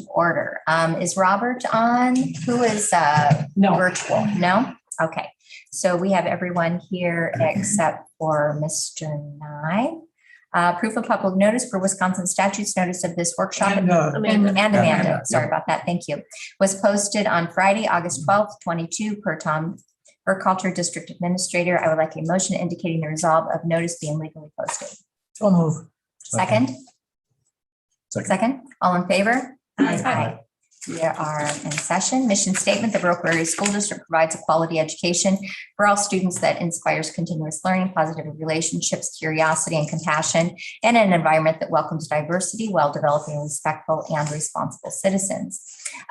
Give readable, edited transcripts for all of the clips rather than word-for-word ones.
order. Is Robert on? Who is No. virtual? No? Okay. So we have everyone here except for Mr. Nye. Proof of public notice for Wisconsin statutes, notice of this workshop. And Amanda, sorry about that. Thank you. Was posted on Friday, August 12th, 22 per Tom Burkhalter, District Administrator. I would like a motion indicating the resolve of notice being legally posted. So move. Second? Second. All in favor? Aye. We are in session. Mission statement, the Viroqua Area School District provides a quality education for all students that inspires continuous learning, positive relationships, curiosity, and compassion, and an environment that welcomes diversity while developing respectful and responsible citizens.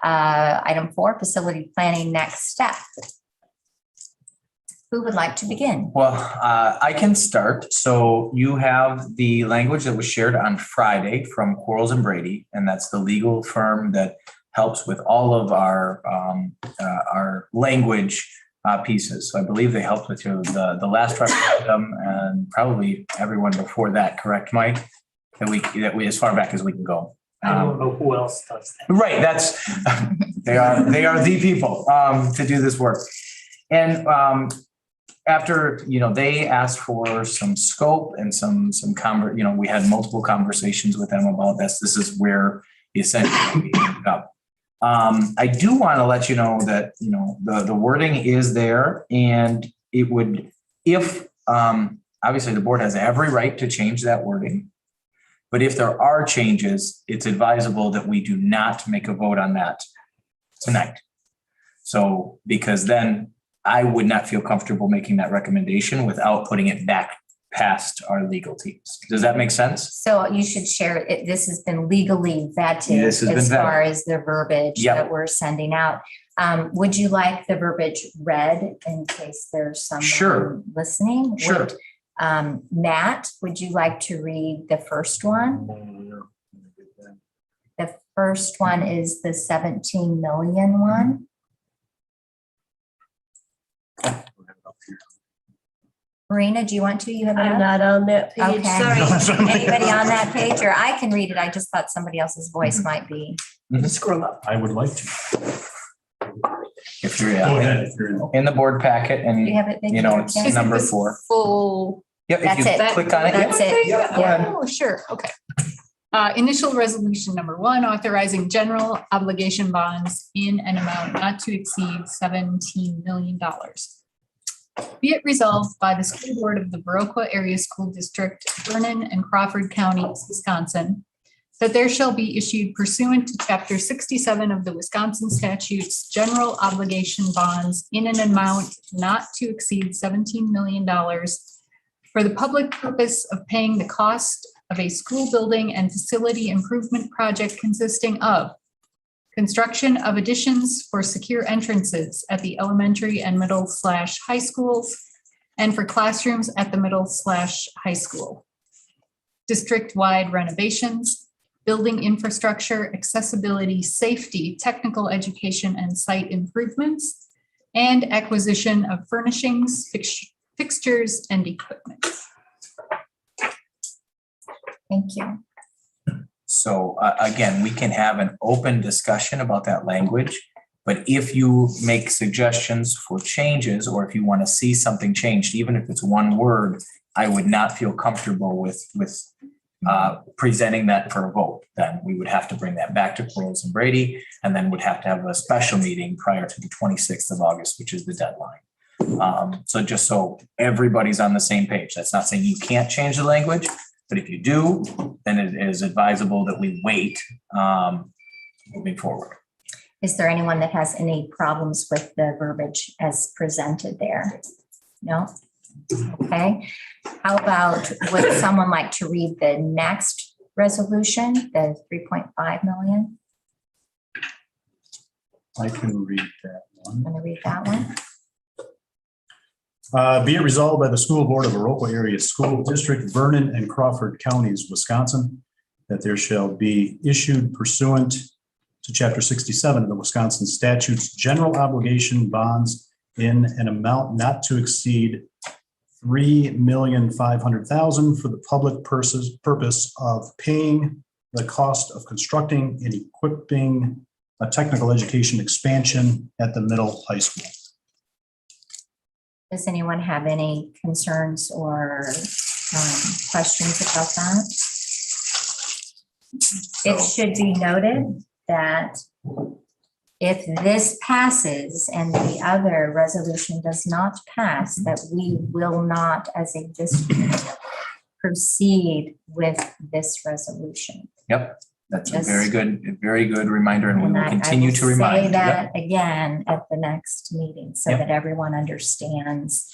Item 4, facility planning next step. Who would like to begin? Well, I can start. So you have the language that was shared on Friday from Quarles and Brady, and that's the legal firm that helps with all of our language pieces. So I believe they helped with the last referendum and probably everyone before that. Correct, Mike? That we as far back as we can go. I don't know who else does that. Right. That's they are the people to do this work. And after, they asked for some scope and some we had multiple conversations with them about this. This is where essentially we ended up. I do want to let you know that, the wording is there, and it would, if obviously the board has every right to change that wording. But if there are changes, it's advisable that we do not make a vote on that tonight. So, because then I would not feel comfortable making that recommendation without putting it back past our legal teams. Does that make sense? So you should share it. This has been legally vetted This has been as far vetted. as the verbiage Yep. that we're sending out. Would you like the verbiage read in case there's someone Sure. listening? Sure. Matt, would you like to read the first one? The first one is the 17 million one. Marina, do you want to? You have it I'm up? not on that page, Okay. sorry. Anybody on that page, or I can read it? I just thought somebody else's voice might be. Scroll up. I would like to. If you're Go ahead. If you're in the board packet and Do you have it? Vicki? it's Yes. number 4. Full. Yep, if That's you it. click on it. That's it. Go ahead. Oh, sure. Okay. Initial resolution number 1, authorizing general obligation bonds in an amount not to exceed $17 million. Be it resolved by the school board of the Viroqua Area School District, Vernon and Crawford Counties, Wisconsin, that there shall be issued pursuant to Chapter 67 of the Wisconsin statutes, general obligation bonds in an amount not to exceed $17 million for the public purpose of paying the cost of a school building and facility improvement project consisting of construction of additions for secure entrances at the elementary and middle/high schools and for classrooms at the middle/high school. District-wide renovations, building infrastructure, accessibility, safety, technical education, and site improvements, and acquisition of furnishings, fixtures, and equipment. Thank you. So again, we can have an open discussion about that language, but if you make suggestions for changes, or if you want to see something changed, even if it's one word, I would not feel comfortable with presenting that for a vote. Then we would have to bring that back to Quarles and Brady, and then would have to have a special meeting prior to the 26th of August, which is the deadline. So just so everybody's on the same page, that's not saying you can't change the language, but if you do, then it is advisable that we wait moving forward. Is there anyone that has any problems with the verbiage as presented there? No? Okay. How about, would someone like to read the next resolution, the 3.5 million? I can read that one. I'm going to read that one. Be it resolved by the School Board of Viroqua Area School District, Vernon and Crawford Counties, Wisconsin, that there shall be issued pursuant to Chapter 67 of the Wisconsin statutes, general obligation bonds in an amount not to exceed $3,500,000 for the public purpose of paying the cost of constructing and equipping a technical education expansion at the middle high school. Does anyone have any concerns or questions about that? It should be noted that if this passes and the other resolution does not pass, that we will not, as a district, proceed with this resolution. Yep, that's a Just- very good reminder, and we And will I continue will to remind. say Yep. that again at the next meeting, so Yep. that everyone understands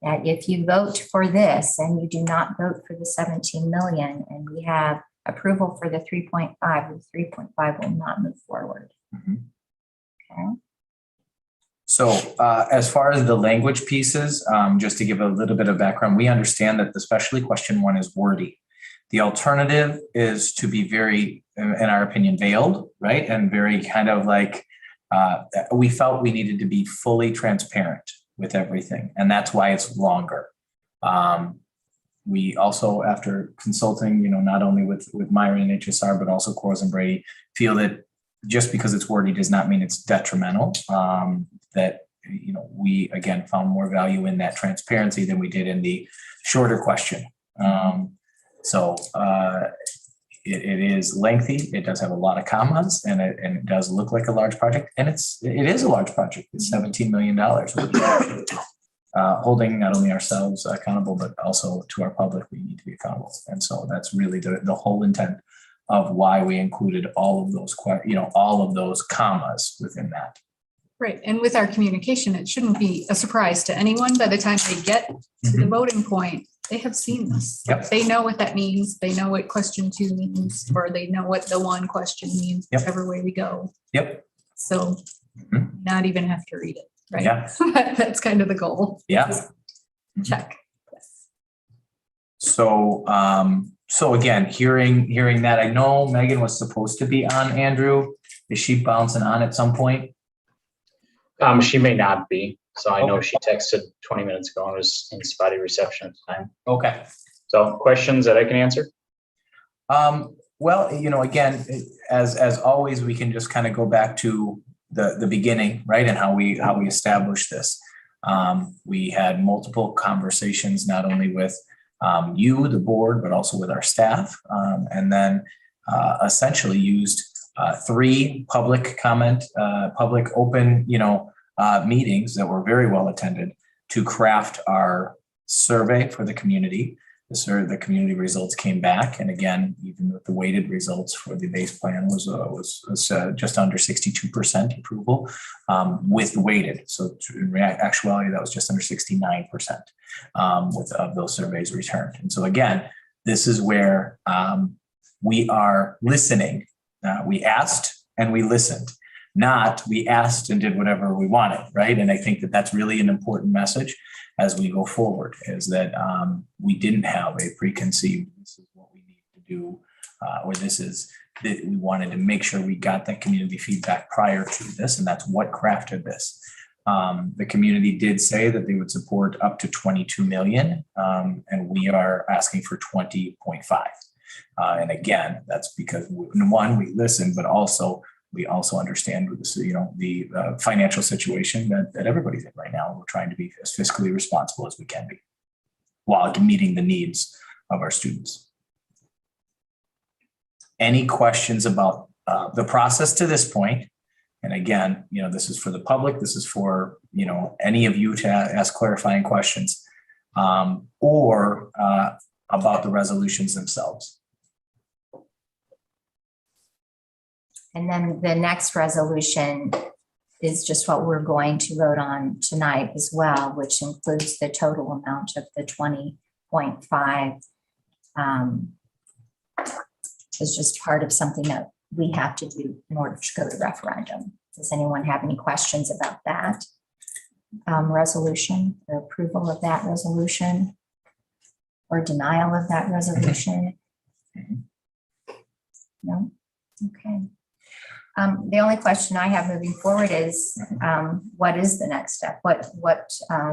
that if you vote for this and you do not vote for the 17 million, and we have approval for the 3.5, the 3.5 will not move forward. Mhm. Okay. So as far as the language pieces, just to give a little bit of background, we understand that especially question 1 is wordy. The alternative is to be very, in our opinion, veiled, right? And very kind of like, we felt we needed to be fully transparent with everything. And that's why it's longer. We also, after consulting, not only with Myron and HSR, but also Coors and Brady, feel that just because it's wordy does not mean it's detrimental. That, we again found more value in that transparency than we did in the shorter question. So it is lengthy. It does have a lot of commas, and it does look like a large project. And it is a large project. It's $17 million. Holding not only ourselves accountable, but also to our public, we need to be accountable. And so that's really the whole intent of why we included all of those commas within that. Right. And with our communication, it shouldn't be a surprise to anyone. By the time they get to the voting point, they have seen this. Yep. They know what that means. They know what question 2 means, or they know what the 1 question means, Yep. whichever way we go. Yep. So Mhm. not even have to read it, right? Yeah. That's kind of the goal. Yeah. Check. Yes. So, so again, hearing that, I know Megan was supposed to be on. Andrew, is she bouncing on at some point? She may not be. So I know Okay. she texted 20 minutes ago and was in spotty reception at the time. Okay. So questions that I can answer? Well, again, as always, we can just kind of go back to the beginning, right? And how we established this. We had multiple conversations, not only with you, the board, but also with our staff. And then essentially used 3 public comment, public open, meetings that were very well attended to craft our survey for the community. The community results came back, and again, even with the weighted results for the base plan was just under 62% approval with weighted. So in actuality, that was just under 69% of those surveys returned. And so again, this is where we are listening. We asked and we listened. Not we asked and did whatever we wanted, right? And I think that that's really an important message as we go forward, is that we didn't have a preconceived, this is what we need to do, or this is that we wanted to make sure we got that community feedback prior to this, and that's what crafted this. The community did say that they would support up to 22 million, and we are asking for 20.5. And again, that's because 1, we listen, but also we also understand the financial situation that everybody's in right now. We're trying to be as fiscally responsible as we can be while meeting the needs of our students. Any questions about the process to this point? And again, this is for the public. This is for, any of you to ask clarifying questions or about the resolutions themselves. And then the next resolution is just what we're going to vote on tonight as well, which includes the total amount of the 20.5. Is just part of something that we have to do in order to go to referendum. Does anyone have any questions about that resolution, or approval of that resolution, or denial of that resolution? No? Okay. The only question I have moving forward is, what is the next step? What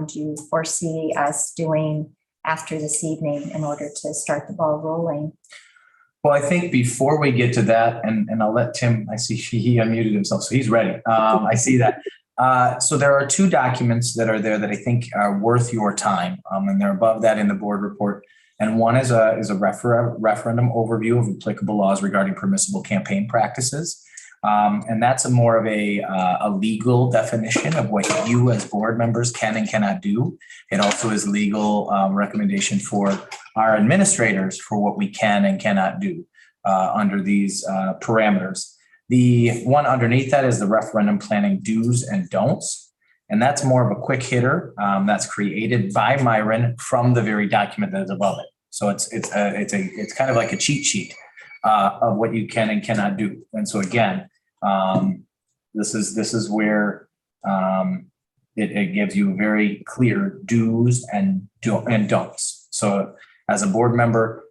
do you foresee us doing after this evening in order to start the ball rolling? Well, I think before we get to that, and I'll let Tim, I see he unmuted himself, so he's ready. I see that. So there are two documents that are there that I think are worth your time, and they're above that in the board report. And one is a referendum overview of applicable laws regarding permissible campaign practices. And that's more of a legal definition of what you as board members can and cannot do. It also is legal recommendation for our administrators for what we can and cannot do under these parameters. The one underneath that is the referendum planning do's and don'ts. And that's more of a quick hitter that's created by Myron from the very document that is above it. So it's kind of like a cheat sheet of what you can and cannot do. And so again, this is where it gives you very clear do's and don'ts. So as a board member,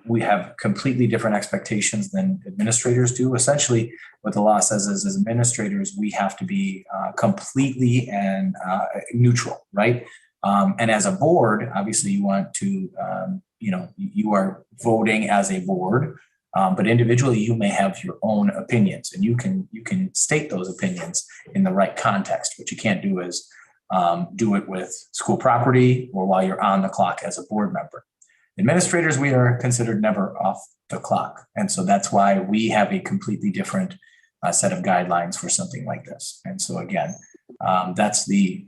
we have completely different expectations than administrators do. Essentially, what the law says is, as administrators, we have to be completely and neutral, right? And as a board, obviously, you want to, you are voting as a board, but individually, you may have your own opinions, and you can state those opinions in the right context. What you can't do is do it with school property or while you're on the clock as a board member. Administrators, we are considered never off the clock. And so that's why we have a completely different set of guidelines for something like this. And so again, that's the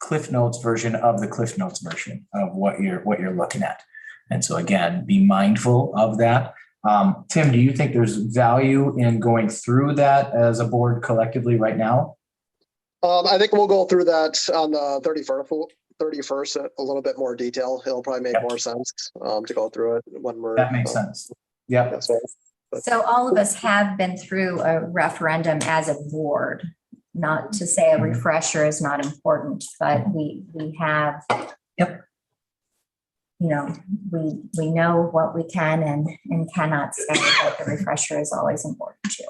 Cliff Notes version of the Cliff Notes version of what you're looking at. And so again, be mindful of that. Tim, do you think there's value in going through that as a board collectively right now? I think we'll go through that on the 31st a little bit more detail. It'll probably make more sense to go through it when we're. That makes sense. Yeah. That's right. So all of us have been through a referendum as a board. Not to say a refresher is not important, but we have. Yep. We know what we can and cannot say, but the refresher is always important too.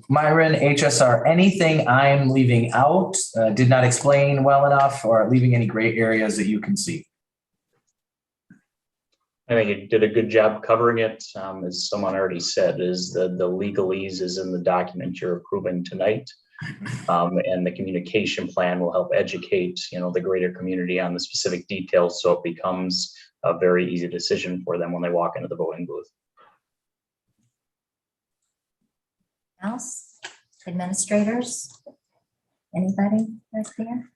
Myron, HSR, anything I'm leaving out, did not explain well enough, or leaving any gray areas that you can see? I think you did a good job covering it. As someone already said, is the legalese is in the document you're approving tonight. And the communication plan will help educate, the greater community on the specific details, so it becomes a very easy decision for them when they walk into the voting booth. Else, administrators, anybody that's there?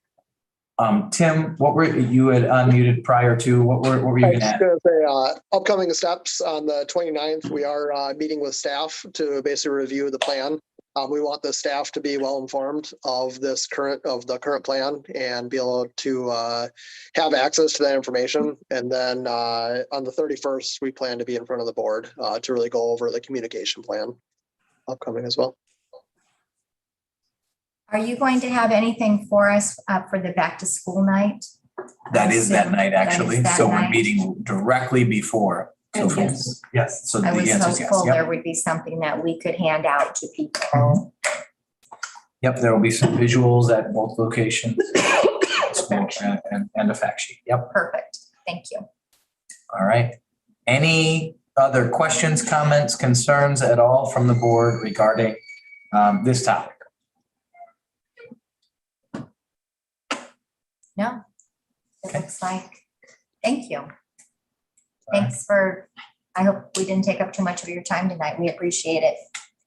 Tim, what were you had unmuted prior to? What were you I going was to add? going to say, upcoming steps on the 29th, we are meeting with staff to basically review the plan. We want the staff to be well informed of the current plan and be able to have access to that information. And then on the 31st, we plan to be in front of the board to really go over the communication plan upcoming as well. Are you going to have anything for us for the back to school night? That is that night, actually. that So we're night. meeting directly before. So Yes. yes. So I the was answer is yes. hopeful Yep. there would be something that we could hand out to people. Yep. There will be some visuals at both locations and a fact sheet. Yep. Perfect. Thank you. All right. Any other questions, comments, concerns at all from the board regarding this topic? No, it Okay. looks like, thank you. Thanks I hope we didn't take up too much of your time tonight. We appreciate it.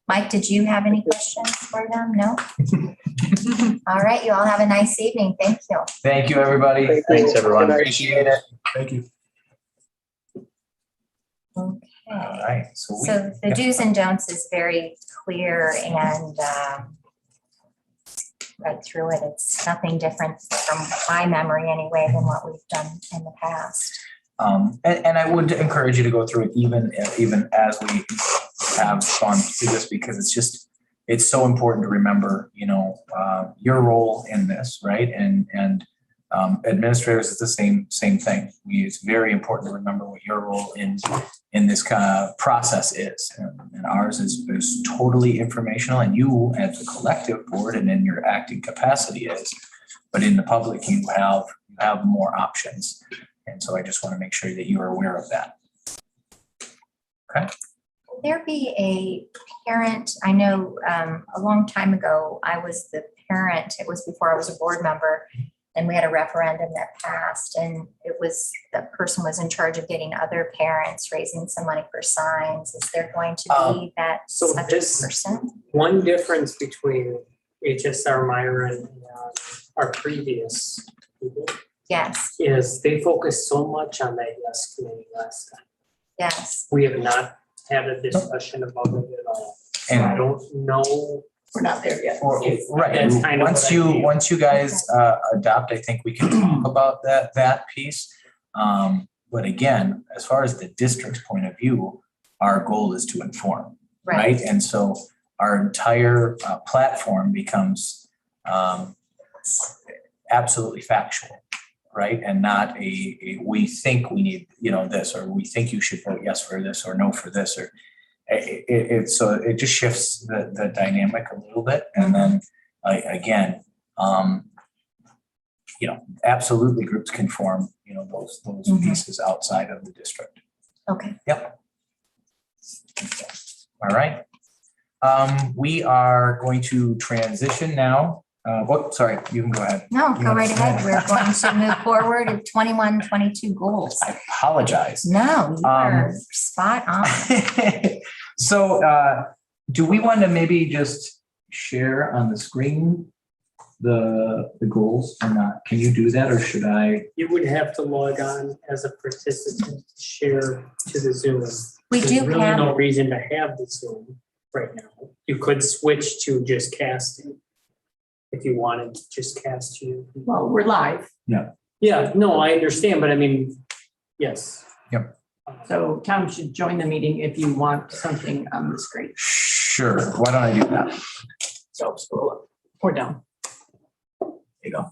Mike, did you have any questions for them? No? All right, you all have a nice evening. Thank you. Thank you, everybody. Thank you. Thanks, everyone. Good night. Appreciate it. Thank you. All Okay, right. So so the do's and don'ts is very clear and read through it. It's nothing different from my memory anyway than what we've done in the past. And I would encourage you to go through it even as we have gone through this, because it's so important to remember, your role in this, right? And administrators is the same thing. It's very important to remember what your role in this kind of process is. And ours is totally informational, and you as a collective board and in your acting capacity is, but in the public, you have more options. And so I just want to make sure that you are aware of that. Will there be a parent? I know a long time ago, I was the parent. It was before I was a board member. And we had a referendum that passed, and it was, the person was in charge of getting other parents, raising some money for signs. Is there going to be that so such a this- person? One difference between HSR Myron and our previous people Yes, is they focused so much on that yes committee last time. yes. We have not had a discussion about it at all. So And- I don't know. We're not there yet. Right, That's kind of once you guys adopt, I think we can talk about that piece. But again, as far as the district's point of view, our goal is to inform, right? And so our entire platform becomes absolutely factual, right? And not we think we need, this, or we think you should vote yes for this or no for this, or so it just shifts the dynamic a little bit. And then again, absolutely groups can form, those pieces outside of the district. Okay. Yep. All right. We are going to transition now. Sorry, you can go ahead. No, go right ahead. We're going to move forward at 21-22 goals. I apologize. No, you are spot on. So do we want to maybe just share on the screen the goals or not? Can you do that, or should I? You would have to log on as a participant to share to the Zoom. We There's do really have, no reason to have the Zoom right now. You could switch to just casting if you wanted to just cast you. Well, we're live, Yeah, no, I understand, but I mean, yes. Yep. so Tom should join the meeting if you want something on the screen. Sure. Why don't I do that? So scroll up or down. There you go.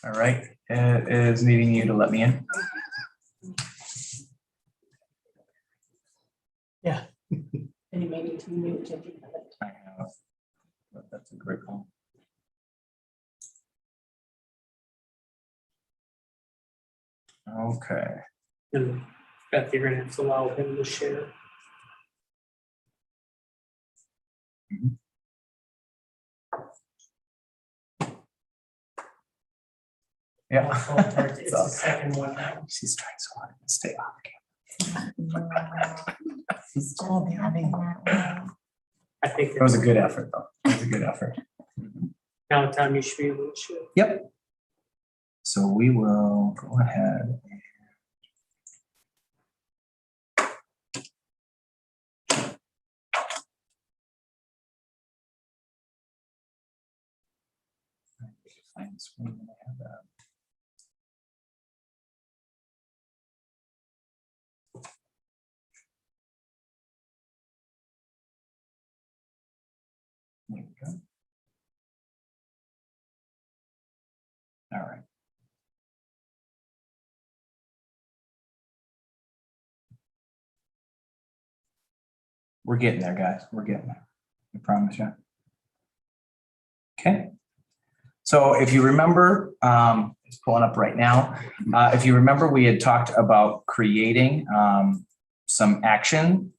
All right, it is needing you to let me in. And you may need to mute if you have it. I have, but that's a great call. Okay. And Beth, you're gonna have to allow him to share. Yeah. It's the second one now. She's trying so hard to stay off camera. I think It was a good effort, though. It was a good effort. now, Tom, you should be able to share. Yep. So we will go ahead. Find the screen when I have that. There we go. All right. We're getting there, guys. We're getting there. I promise you. Okay. So if you remember, it's pulling up right now. If you remember, we had talked about creating some action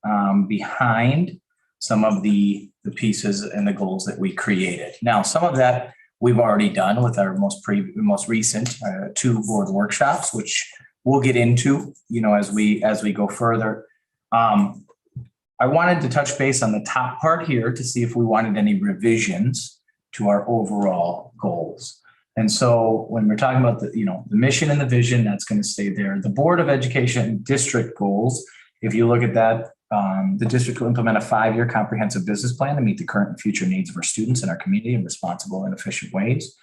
behind some of the pieces and the goals that we created. Now, some of that we've already done with our most recent 2 board workshops, which we'll get into, as we go further. I wanted to touch base on the top part here to see if we wanted any revisions to our overall goals. And so when we're talking about the mission and the vision, that's going to stay there. The Board of Education district goals, if you look at that, the district will implement a 5-year comprehensive business plan to meet the current and future needs of our students and our community in responsible and efficient ways.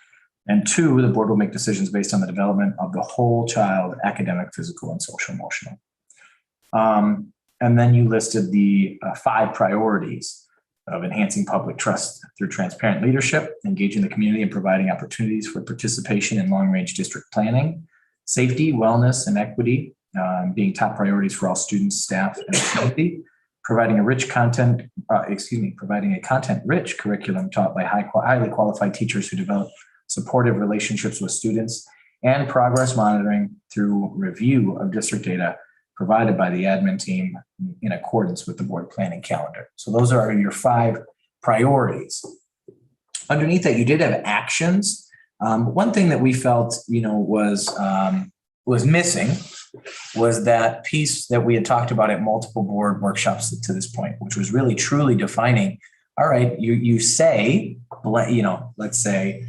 And 2, the board will make decisions based on the development of the whole child, academic, physical, and social emotional. And then you listed the 5 priorities of enhancing public trust through transparent leadership, engaging the community and providing opportunities for participation in long-range district planning, safety, wellness, and equity being top priorities for all students, staff, and community. providing providing a content-rich curriculum taught by highly qualified teachers who develop supportive relationships with students, and progress monitoring through review of district data provided by the admin team in accordance with the board planning calendar. So those are your 5 priorities. Underneath that, you did have actions. One thing that we felt, was missing was that piece that we had talked about at multiple board workshops to this point, which was really truly defining, all right, you say, let's say,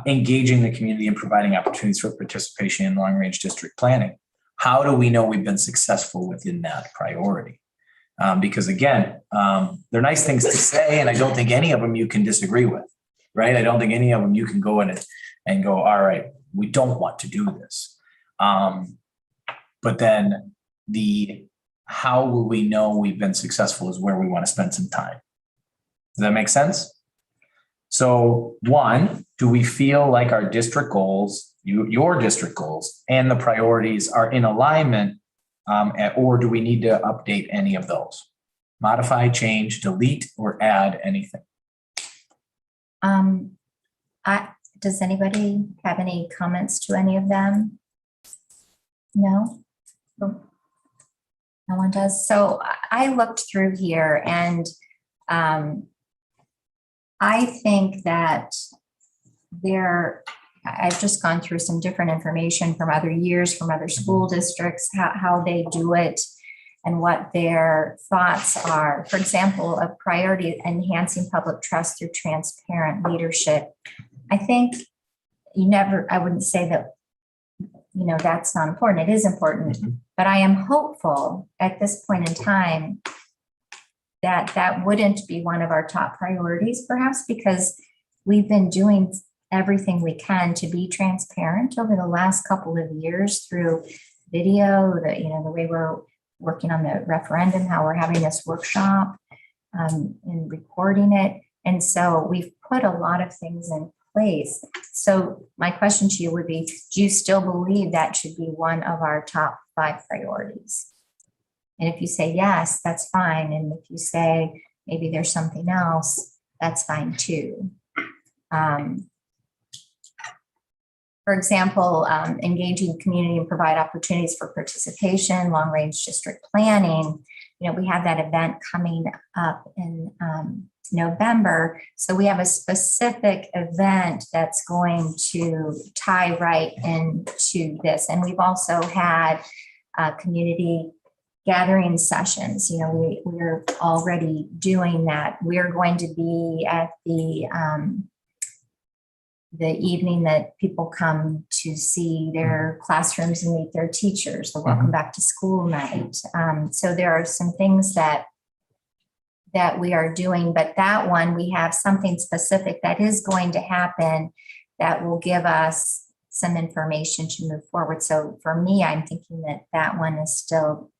engaging the community and providing opportunities for participation in long-range district planning. How do we know we've been successful within that priority? Because again, they're nice things to say, and I don't think any of them you can disagree with, right? I don't think any of them you can go in and go, all right, we don't want to do this. But then how will we know we've been successful is where we want to spend some time. Does that make sense? So 1, do we feel like our district goals, your district goals and the priorities are in alignment, or do we need to update any of those? Modify, change, delete, or add anything? Does anybody have any comments to any of them? No? No one does. So I looked through here, and I think that I've just gone through some different information from other years, from other school districts, how they do it and what their thoughts are. For example, a priority, enhancing public trust through transparent leadership. I think I wouldn't say that, that's not important. It is important, but I am hopeful at this point in time that wouldn't be one of our top priorities, perhaps because we've been doing everything we can to be transparent over the last couple of years through video, the way we're working on the referendum, how we're having this workshop, and recording it. And so we've put a lot of things in place. So my question to you would be, do you still believe that should be one of our top 5 priorities? And if you say yes, that's fine. And if you say maybe there's something else, that's fine too. For example, engaging the community and provide opportunities for participation, long-range district planning. We have that event coming up in November. So we have a specific event that's going to tie right into this. And we've also had community gathering sessions. We're already doing that. We're going to be at the evening that people come to see their classrooms and meet their teachers, the welcome back to school night. So there are some things that we are doing, but that one, we have something specific that is going to happen that will give us some information to move forward. So for me, I'm thinking that one is still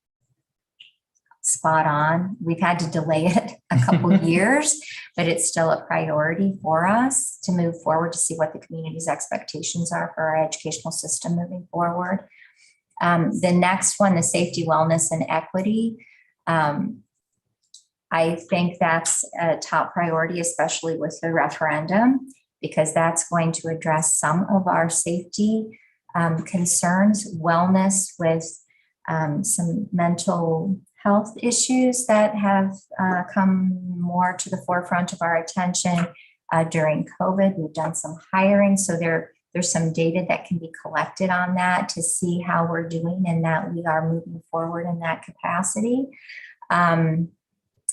spot on. We've had to delay it a couple years, but it's still a priority for us to move forward, to see what the community's expectations are for our educational system moving forward. The next one, the safety, wellness, and equity. I think that's a top priority, especially with the referendum, because that's going to address some of our safety concerns, wellness with some mental health issues that have come more to the forefront of our attention during COVID. We've done some hiring, so there's some data that can be collected on that to see how we're doing and that we are moving forward in that capacity.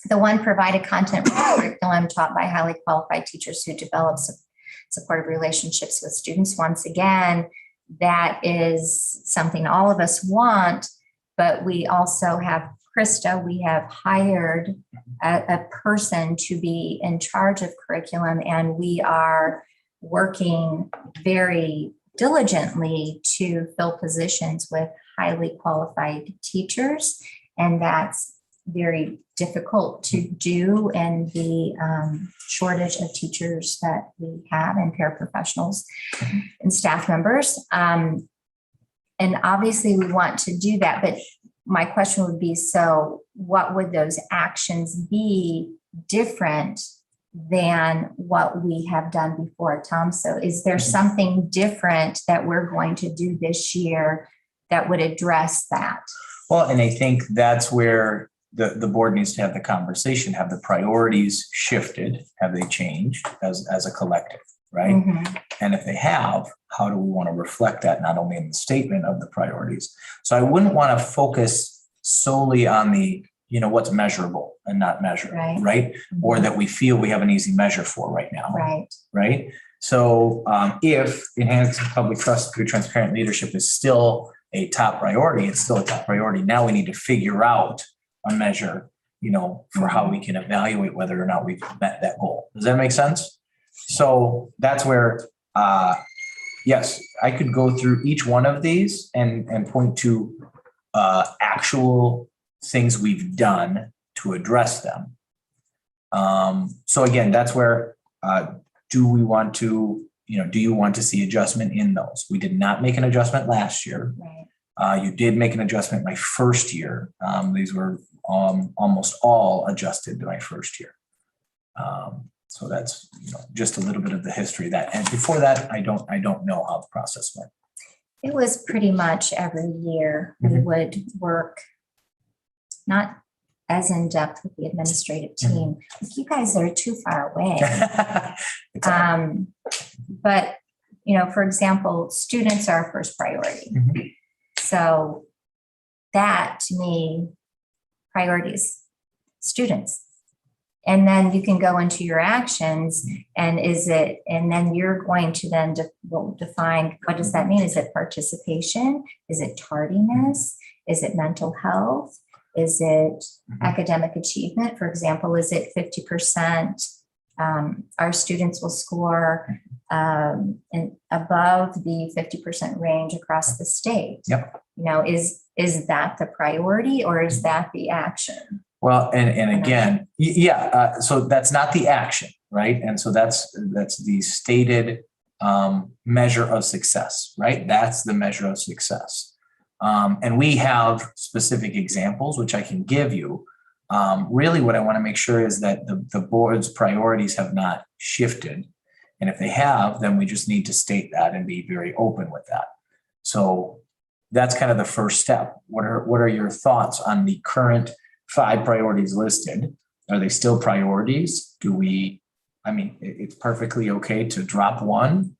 The one, provided content curriculum taught by highly qualified teachers who develop supportive relationships with students. Once again, that is something all of us want, but we also have Krista, we have hired a person to be in charge of curriculum, and we are working very diligently to fill positions with highly qualified teachers. And that's very difficult to do, and the shortage of teachers that we have and paraprofessionals and staff members. And obviously we want to do that, but my question would be, so what would those actions be different than what we have done before, Tom? So is there something different that we're going to do this year that would address that? Well, and I think that's where the board needs to have the conversation. Have the priorities shifted? Have they changed as a collective, right? Mhm. And if they have, how do we want to reflect that not only in the statement of the priorities? So I wouldn't want to focus solely on the, what's measurable and not measured, Right. right? Or that we feel we have an easy measure for right now, Right. right? So if enhancing public trust through transparent leadership is still a top priority, it's still a top priority. Now we need to figure out a measure, for how we can evaluate whether or not we've met that goal. Does that make sense? So that's where, yes, I could go through each one of these and point to actual things we've done to address them. So again, that's where, do you want to see adjustment in those? We did not make an adjustment last year. Right. You did make an adjustment my first year. These were almost all adjusted to my first year. So that's just a little bit of the history of that. And before that, I don't know how the process went. It was pretty much every year we would work, not as in depth with the administrative team. You guys are too far away. It's all right. But, for example, students are our first priority. Mhm. So that to me, priorities, students. And then you can go into your actions and then you're going to then define, what does that mean? Is it participation? Is it tardiness? Is it mental health? Is it academic achievement? For example, is it 50%? Our students will score above the 50% range across the state. Yep. Is that the priority or is that the action? Well, and again, so that's not the action, right? And so that's the stated measure of success, right? That's the measure of success. And we have specific examples, which I can give you. Really what I want to make sure is that the board's priorities have not shifted. And if they have, then we just need to state that and be very open with that. So that's kind of the first step. What are your thoughts on the current 5 priorities listed? Are they still priorities? It's perfectly okay to drop one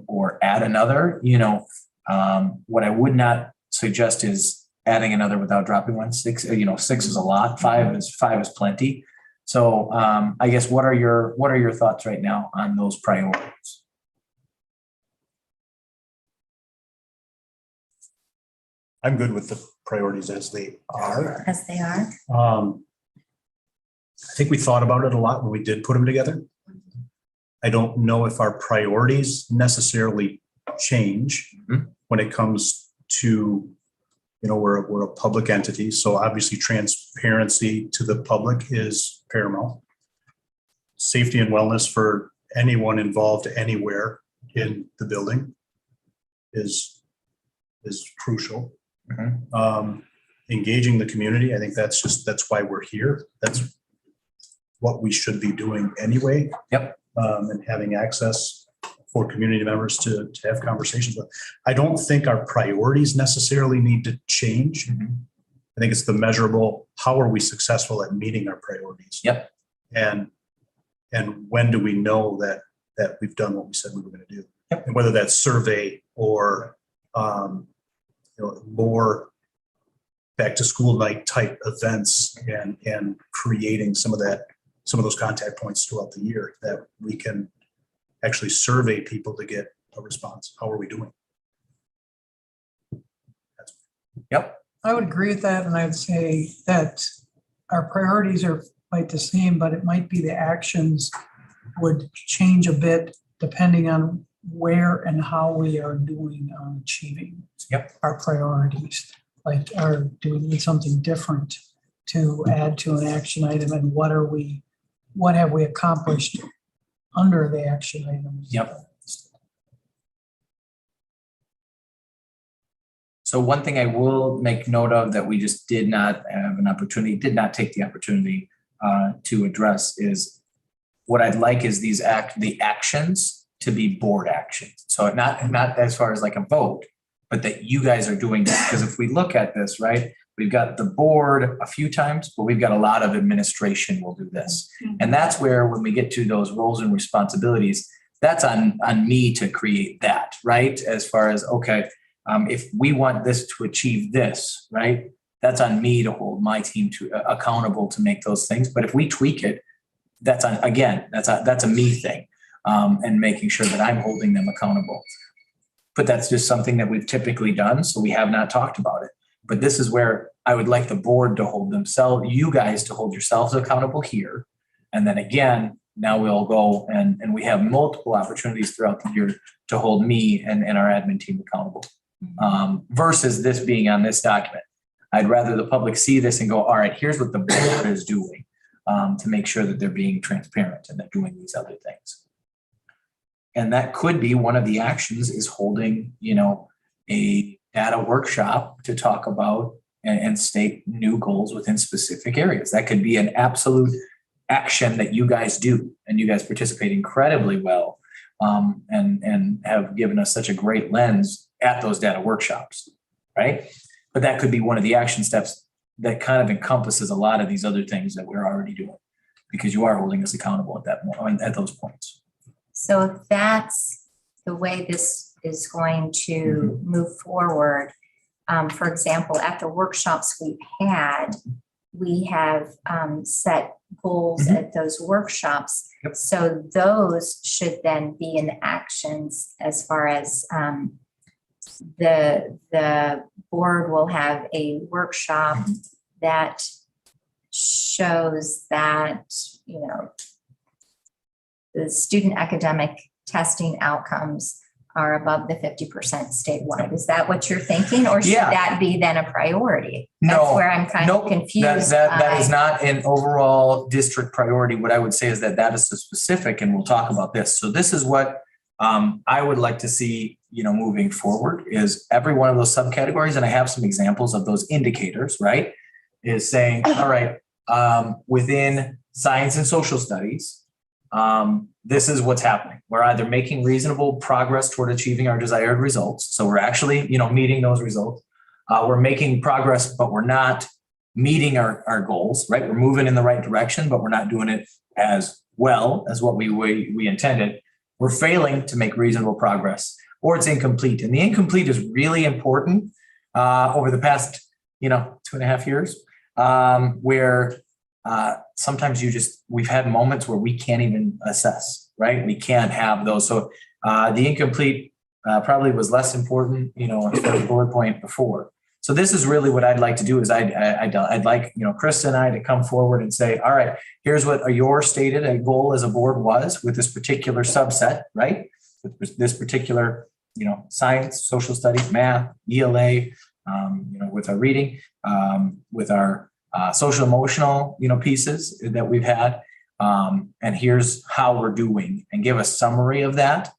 or add another. What I would not suggest is adding another without dropping one. 6 is a lot. 5 is plenty. So I guess what are your thoughts right now on those priorities? I'm good with the priorities as they are. As they are. I think we thought about it a lot when we did put them together. I don't know if our priorities necessarily change when it comes to, we're a public entity. So obviously transparency to the public is paramount. Safety and wellness for anyone involved anywhere in the building is crucial. Engaging the community. I think that's why we're here. That's what we should be doing anyway. Yep. And having access for community members to have conversations with. I don't think our priorities necessarily need to change. I think it's the measurable, how are we successful at meeting our priorities? Yep. And when do we know that we've done what we said we were going to do? Yep. And whether that's survey or more back to school night type events and creating some of those contact points throughout the year that we can actually survey people to get a response. How are we doing? Yep. I would agree with that. And I'd say that our priorities are quite the same, but it might be the actions would change a bit depending on where and how we are doing on achieving our priorities. Like, do we need something different to add to an action item, and what have we accomplished under the action items? Yep. So one thing I will make note of that we just did not have an opportunity, did not take the opportunity to address is what I'd like is the actions to be board actions. So not as far as like a vote, but that you guys are doing that. Because if we look at this, right, we've got the board a few times, but we've got a lot of administration will do this. And that's where when we get to those roles and responsibilities, that's on me to create that, right? As far as, okay, if we want this to achieve this, right? That's on me to hold my team to accountable to make those things. But if we tweak it, that's on, again, that's a me thing. And making sure that I'm holding them accountable. But that's just something that we've typically done. So we have not talked about it. But this is where I would like the board to hold themselves, you guys to hold yourselves accountable here. And then again, now we'll go and we have multiple opportunities throughout the year to hold me and our admin team accountable. Versus this being on this document. I'd rather the public see this and go, all right, here's what the board is doing to make sure that they're being transparent and they're doing these other things. And that could be one of the actions is holding, a data workshop to talk about and state new goals within specific areas. That could be an absolute action that you guys do and you guys participate incredibly well and have given us such a great lens at those data workshops, right? But that could be one of the action steps that kind of encompasses a lot of these other things that we're already doing because you are holding us accountable at those points. So if that's the way this is going to move forward, for example, at the workshops we've had, we have set goals at those workshops. Yep. So those should then be in actions as far as the board will have a workshop that shows that, the student academic testing outcomes are above the 50% statewide. Is that what you're thinking? Or should Yeah. that be then a priority? That's No, where I'm kind of confused. That is not an overall district priority. What I would say is that is the specific, and we'll talk about this. So this is what I would like to see, moving forward is every one of those subcategories, and I have some examples of those indicators, right? Is saying, all right, within science and social studies, this is what's happening. We're either making reasonable progress toward achieving our desired results. So we're actually, meeting those results. We're making progress, but we're not meeting our goals, right? We're moving in the right direction, but we're not doing it as well as what we intended. We're failing to make reasonable progress, or it's incomplete. And the incomplete is really important over the past, 2.5 years, where sometimes we've had moments where we can't even assess, right? We can't have those. So the incomplete probably was less important, as far as bullet point before. So this is really what I'd like to do is I'd like, Krista and I to come forward and say, all right, here's what your stated goal as a board was with this particular subset, right? With this particular, science, social studies, math, ELA, with our reading, with our social emotional, pieces that we've had. And here's how we're doing and give a summary of that.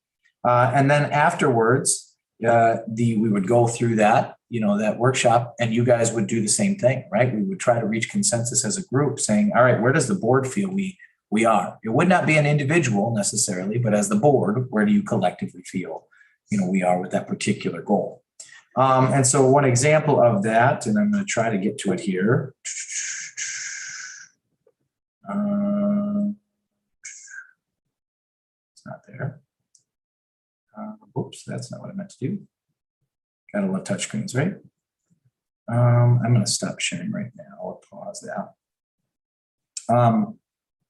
And then afterwards, we would go through that, that workshop, and you guys would do the same thing, right? We would try to reach consensus as a group saying, all right, where does the board feel we are? It would not be an individual necessarily, but as the board, where do you collectively feel, we are with that particular goal? And so one example of that, and I'm going to try to get to it here. It's not there. Oops, that's not what I meant to do. Gotta love touchscreens, right? I'm going to stop sharing right now. I'll pause that.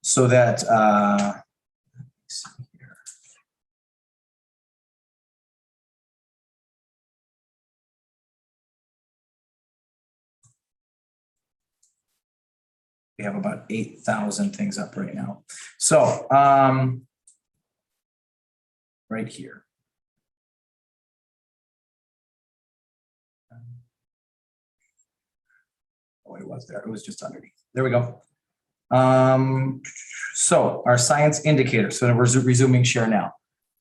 So that, let's see here. We have about 8,000 things up right now. So right here. Oh, it was there. It was just underneath. There we go. So our science indicator. So we're resuming share now.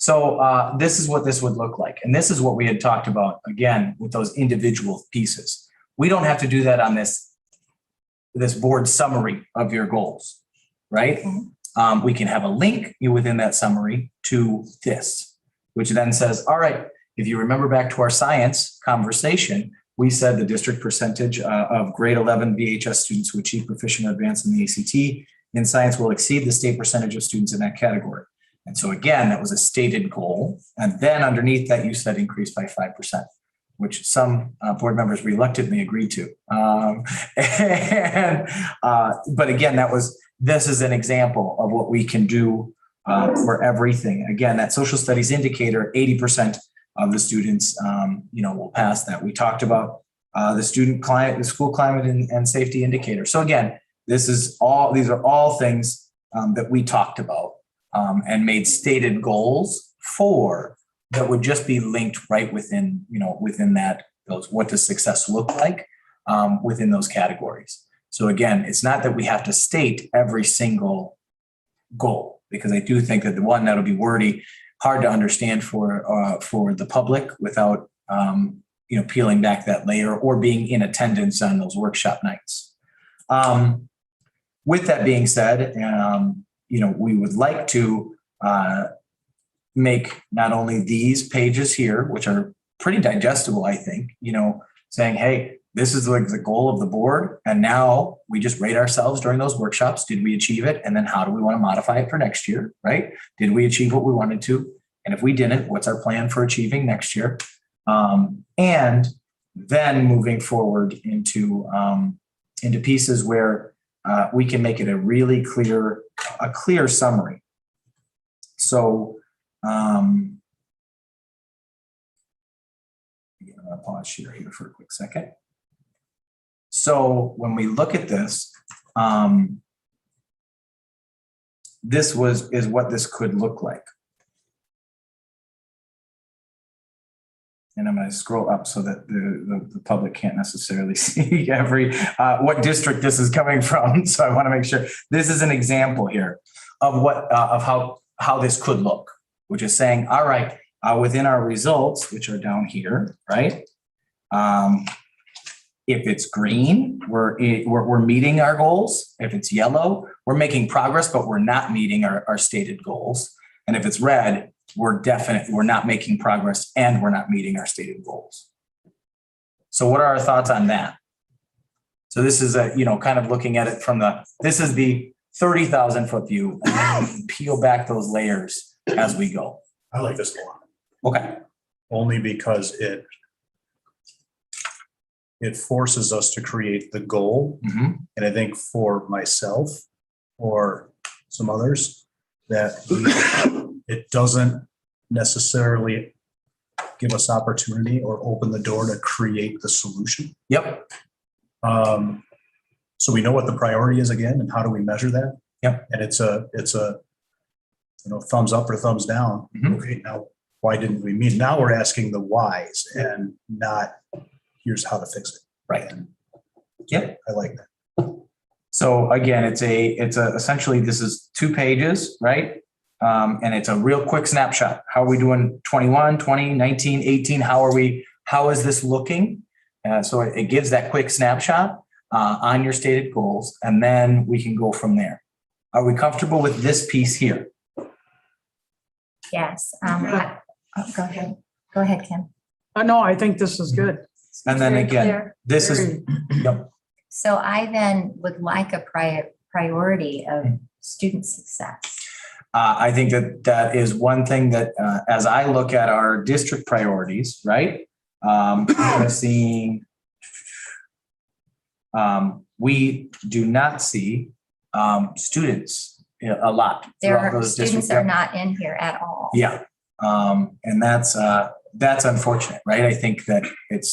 So this is what this would look like. And this is what we had talked about, again, with those individual pieces. We don't have to do that on this board summary of your goals, right? We can have a link within that summary to this, which then says, all right, if you remember back to our science conversation, we said the district percentage of grade 11 VHS students who achieve proficient or advanced in the ACT in science will exceed the state percentage of students in that category. And so again, that was a stated goal. And then underneath that, you said increase by 5%, which some board members reluctantly agreed to. But again, this is an example of what we can do for everything. Again, that social studies indicator, 80% of the students, will pass that. We talked about the school climate and safety indicator. So again, these are all things that we talked about and made stated goals for that would just be linked right within that, what does success look like within those categories. So again, it's not that we have to state every single goal, because I do think that the one that'll be wordy, hard to understand for the public without peeling back that layer or being in attendance on those workshop nights. With that being said, we would like to make not only these pages here, which are pretty digestible, I think, saying, hey, this is like the goal of the board. And now we just rate ourselves during those workshops. Did we achieve it? And then how do we want to modify it for next year, right? Did we achieve what we wanted to? And if we didn't, what's our plan for achieving next year? And then moving forward into pieces where we can make it a really clear summary. So I'm going to pause here for a quick second. So when we look at this, this is what this could look like. And I'm going to scroll up so that the public can't necessarily see what district this is coming from. So I want to make sure this is an example here of how this could look, which is saying, all right, within our results, which are down here, right? If it's green, we're meeting our goals. If it's yellow, we're making progress, but we're not meeting our stated goals. And if it's red, we're not making progress and we're not meeting our stated goals. So what are our thoughts on that? So this is kind of looking at it this is the 30,000 foot view, and then we can peel back those layers as we go. I like this a lot. Okay. Only because it forces us to create the goal. Mm-hmm. And I think for myself or some others that it doesn't necessarily give us opportunity or open the door to create the solution. Yep. So we know what the priority is again, and how do we measure that? Yep. And it's a thumbs up or thumbs down. Mm-hmm. Okay, now why didn't we meet? Now we're asking the whys and not here's how to fix it. Right. And yep. I like that. So again, it's essentially this is 2 pages, right? And it's a real quick snapshot. How are we doing 21, 20, 19, 18? How is this looking? So it gives that quick snapshot on your stated goals, and then we can go from there. Are we comfortable with this piece here? Yes. Go ahead. Go ahead, Kim. No, I think this is good. And then Very again, clear. this is, yep. So I then would like a priority of student success. I think that is one thing that as I look at our district priorities, right? I'm seeing we do not see students a lot. Students are not in here at all. Yeah. And that's unfortunate, right? I think that it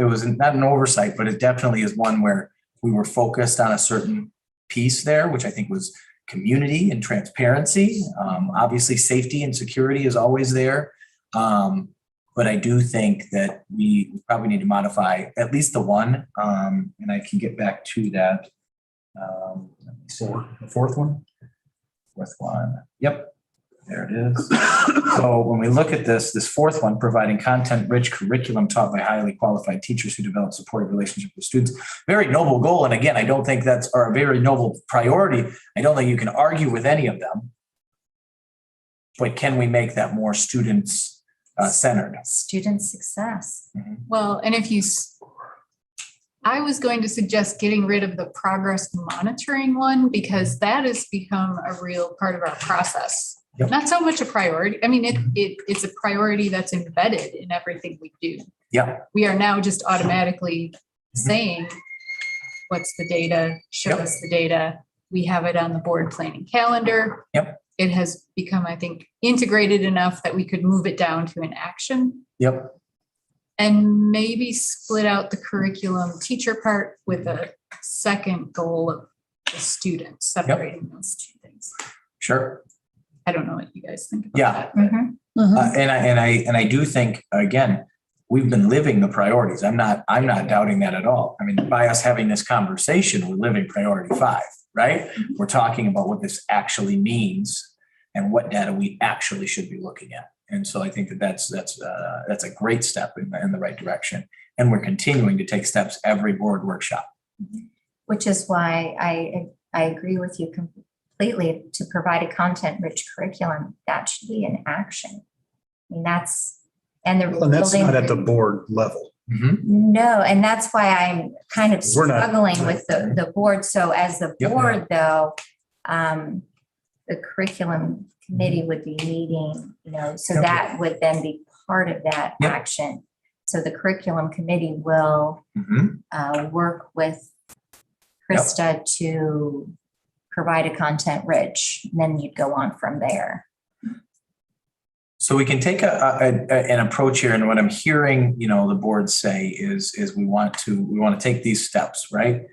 was not an oversight, but it definitely is one where we were focused on a certain piece there, which I think was community and transparency. Obviously safety and security is always there. But I do think that we probably need to modify at least the one, and I can get back to that. The fourth one? Fourth one. Yep. There it is. So when we look at this fourth one, providing content-rich curriculum taught by highly qualified teachers who develop supportive relationships with students. Very noble goal. And again, I don't think that's or a very noble priority. I don't think you can argue with any of them. But can we make that more students centered? Student success. Well, and I was going to suggest getting rid of the progress monitoring one because that has become a real part of our process. Yep. Not so much a priority. I mean, it's a priority that's embedded in everything we do. Yeah. We are now just automatically saying, what's the data? Show Yep. us the data. We have it on the board planning calendar. Yep. It has become, I think, integrated enough that we could move it down to an action. Yep. And maybe split out the curriculum teacher part with a second goal of the students, separating those two things. Sure. I don't know what you guys think about Yeah. that. but- Mhm. And I do think, again, we've been living the priorities. I'm not doubting that at all. I mean, by us having this conversation, we're living priority 5, right? We're talking about what this actually means and what data we actually should be looking at. And so I think that's a great step in the right direction. And we're continuing to take steps every board workshop. Which is why I agree with you completely to provide a content-rich curriculum. That should be an action. I mean, that's And that's not at the board level. No, and that's why I'm kind of We're not- struggling with the board. So as the Yep. board, though, the curriculum committee would be meeting, so Yep. that would then be part of that Yep. action. So the curriculum committee will work with Krista to provide a content rich, and then you'd go on from there. So we can take an approach here, and what I'm hearing, the board say is we want to take these steps, right?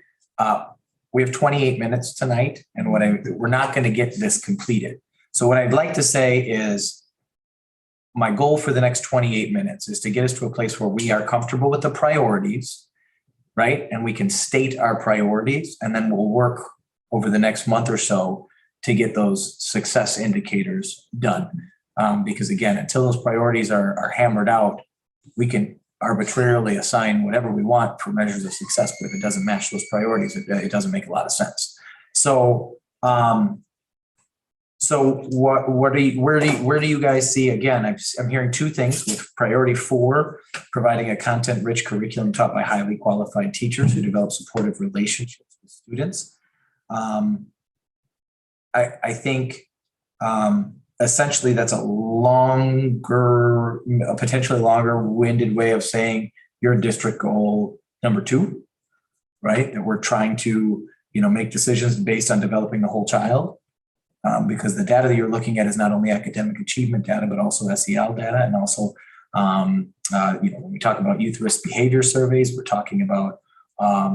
We have 28 minutes tonight, and we're not going to get this completed. So what I'd like to say is my goal for the next 28 minutes is to get us to a place where we are comfortable with the priorities, right? And we can state our priorities, and then we'll work over the next month or so to get those success indicators done. Because again, until those priorities are hammered out, we can arbitrarily assign whatever we want for measures of success, but if it doesn't match those priorities, it doesn't make a lot of sense. So, where do you guys see, again, I'm hearing two things with priority 4, providing a content-rich curriculum taught by highly qualified teachers who develop supportive relationships with students. I think essentially that's a potentially longer winded way of saying your district goal number 2, right? That we're trying to, make decisions based on developing the whole child. Because the data that you're looking at is not only academic achievement data, but also SEL data. And also, when we talk about youth risk behavior surveys, we're talking about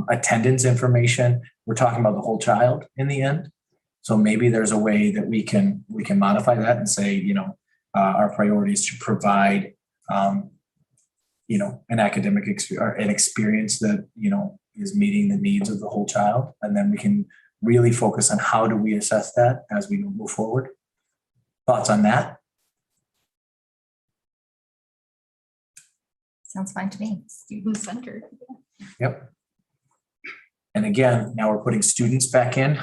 attendance information. We're talking about the whole child in the end. So maybe there's a way that we can modify that and say, our priority is to provide, an academic experience that, is meeting the needs of the whole child. And then we can really focus on how do we assess that as we move forward. Thoughts on that? Sounds fine to me. Student centered. Yep. And again, now we're putting students back in,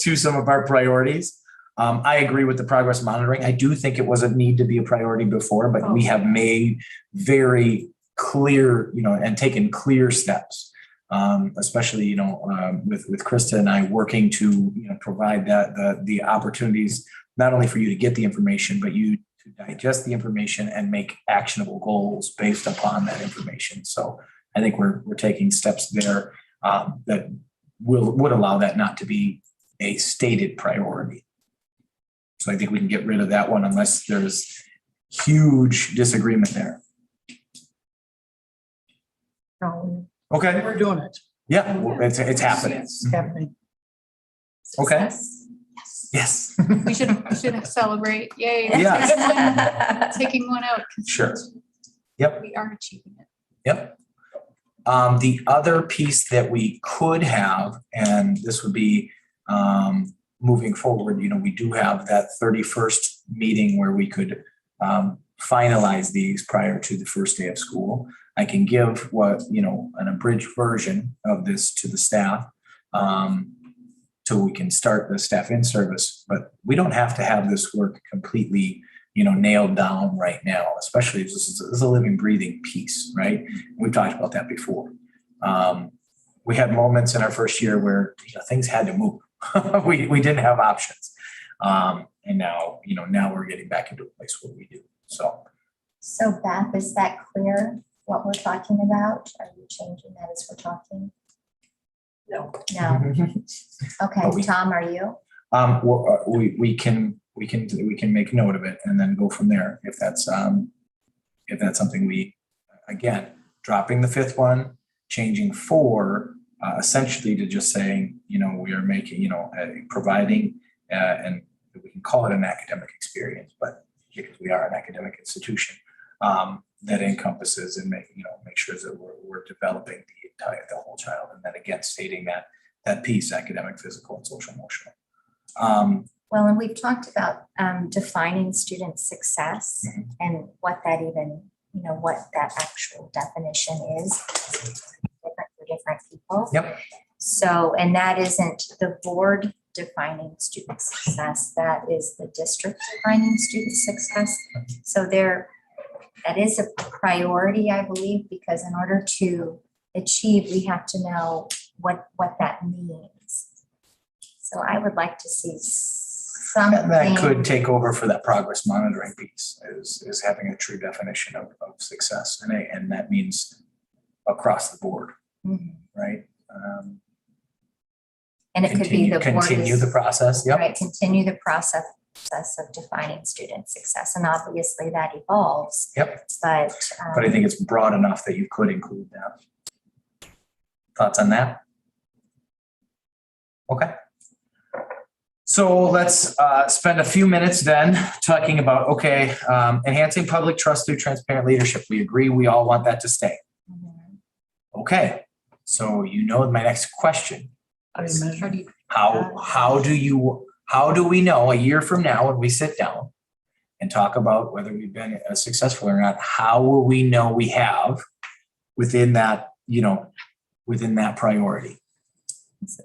to some of our priorities. I agree with the progress monitoring. I do think it wasn't need to be a priority before, but we have made very clear, and taken clear steps, especially, with Krista and I working to, provide the opportunities, not only for you to get the information, but you to digest the information and make actionable goals based upon that information. So I think we're taking steps there that would allow that not to be a stated priority. So I think we can get rid of that one unless there's huge disagreement there. Okay. We're doing it. Yeah, well, it's happening. It's happening. Okay. Yes. Yes. We should celebrate. Yay. Yeah. Taking one out. 'cause Sure. Yep. We are achieving it. Yep. The other piece that we could have, and this would be moving forward, we do have that 31st meeting where we could finalize these prior to the first day of school. I can give an abridged version of this to the staff till we can start the staff in service, but we don't have to have this work completely nailed down right now, especially if this is a living, breathing piece, right? We've talked about that before. We had moments in our first year where things had to move. we didn't have options. And now we're getting back into a place where we do. So Beth, is that clear what we're talking about? Are you changing that as we're talking? No. Okay, Tom, are you? We can make note of it and then go from there if that's something we, again, dropping the fifth one, changing 4 essentially to just saying we are making providing and we can call it an academic experience, but because we are an academic institution that encompasses and make sure that we're developing the whole child, and then again stating that piece, academic, physical, and social emotional. Well, and we've talked about defining student success and what that even, what that actual definition is different for different people. Yep. So, and that isn't the board defining student success, that is the district defining student success. So that is a priority, I believe, because in order to achieve, we have to know what that means. So I would like to see something that could take over for that progress monitoring piece is having a true definition of success, and that means across the board, right? And it could be the board continue the process. Yep. Right, continue the process of defining student success, and obviously that evolves. Yep. But I think it's broad enough that you could include that. Thoughts on that? Okay. So let's spend a few minutes then talking about, enhancing public trust through transparent leadership. We agree, we all want that to stay. Okay, so my next question. How do we know a year from now when we sit down and talk about whether we've been successful or not? How will we know we have within that priority?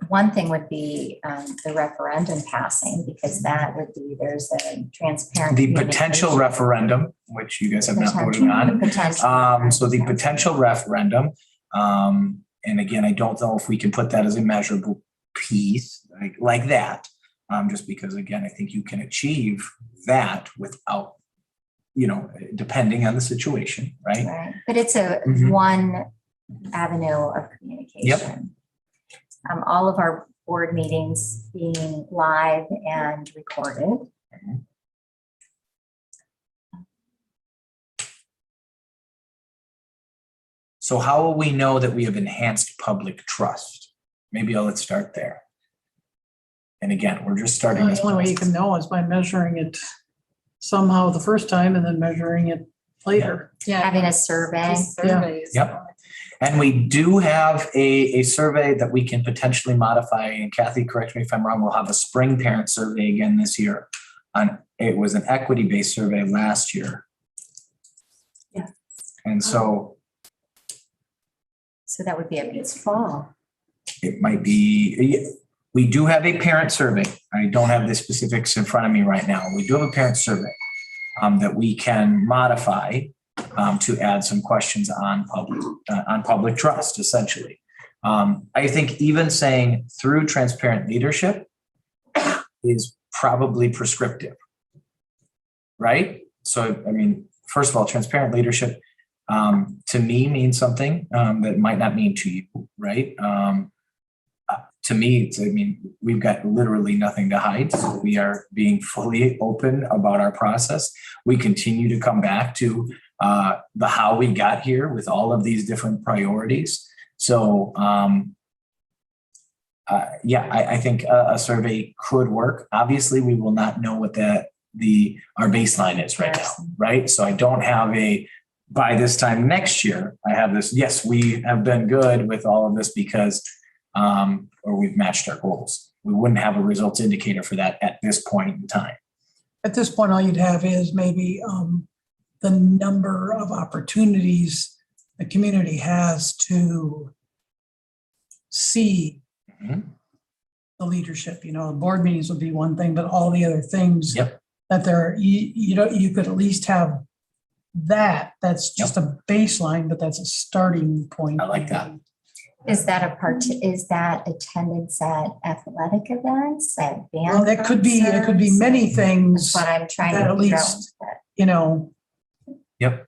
one thing would be the referendum passing, because that would be, there's a transparent. The potential referendum, which you guys have not voted on. So the potential referendum, and again, I don't know if we can put that as a measurable piece like that, just because, again, I think you can achieve that without, depending on the situation, right? Right. But it's a one avenue of communication. Yep. All of our board meetings being live and recorded. So how will we know that we have enhanced public trust? Maybe let's start there. And again, we're just starting. The only way you can know is by measuring it somehow the first time and then measuring it later. Yeah. Having a survey. Surveys. Yep. And we do have a survey that we can potentially modify. And Kathy, correct me if I'm wrong, we'll have a spring parent survey again this year. It was an equity-based survey last year. Yeah. And so that would be this fall. it might be, we do have a parent survey. I don't have the specifics in front of me right now. We do have a parent survey that we can modify to add some questions on public trust, essentially. I think even saying through transparent leadership is probably prescriptive, right? So, I mean, first of all, transparent leadership to me means something that might not mean to you, right? To me, we've got literally nothing to hide. So we are being fully open about our process. We continue to come back to the how we got here with all of these different priorities. So I think a survey could work. Obviously, we will not know what our baseline is right now, right? So I don't have by this time next year, I have this, yes, we have been good with all of this because or we've matched our goals. we wouldn't have a results indicator for that at this point in time. At this point, all you'd have is maybe the number of opportunities the community has to see Mhm. the leadership. Board meetings would be one thing, but all the other things Yep. that you could at least have that. That's just a baseline, but that's a starting point. I like that. Is that attendance at athletic events, at band? Well, it could be concerts? many things. That's what I'm trying that to at figure out. least, you know. Yep.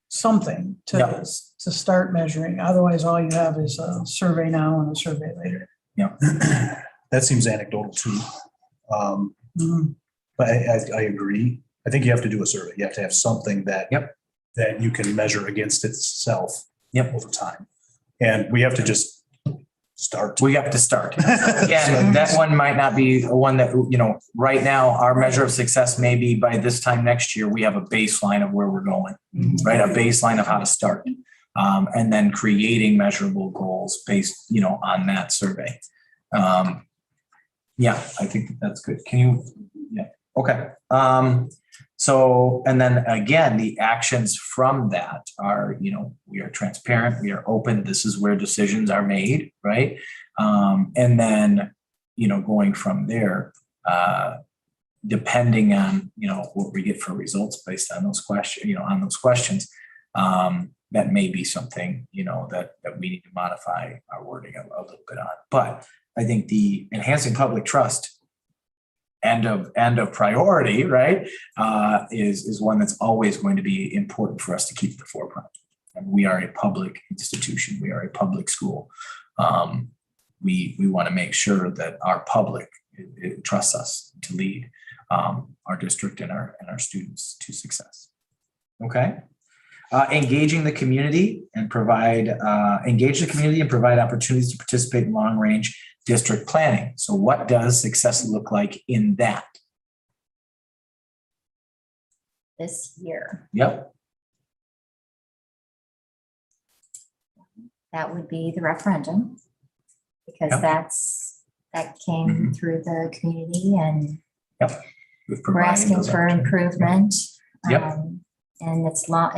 Something Yep. to start measuring. Otherwise, all you have is a survey now and a survey later. That seems anecdotal too. Mhm. But I agree. I think you have to do a survey. You have to have something that that you can measure against itself over time. And we have to just start. We have to start. Again, that one might not be one that, right now, our measure of success may be by this time next year, we have a baseline of where we're going, right? A baseline of how to start. And then creating measurable goals based, on that survey. Yeah, I think that's good. Can you, okay. So, and then again, the actions from that are, we are transparent, we are open, this is where decisions are made, right? And then, going from there, depending on, what we get for results based on those questions, that may be something, that we need to modify our wording a little bit on. But I think the enhancing public trust end of priority, right, is one that's always going to be important for us to keep at the forefront. And we are a public institution. We are a public school. We want to make sure that our public it trusts us to lead our district and our students to success. Okay. Engaging the community and provide opportunities to participate in long range district planning. So what does success look like in that? This year, Yep. that would be the referendum. Because Yep. that came through the community and We've we're provided asking those for opportunities. improvement. Yep. And it's not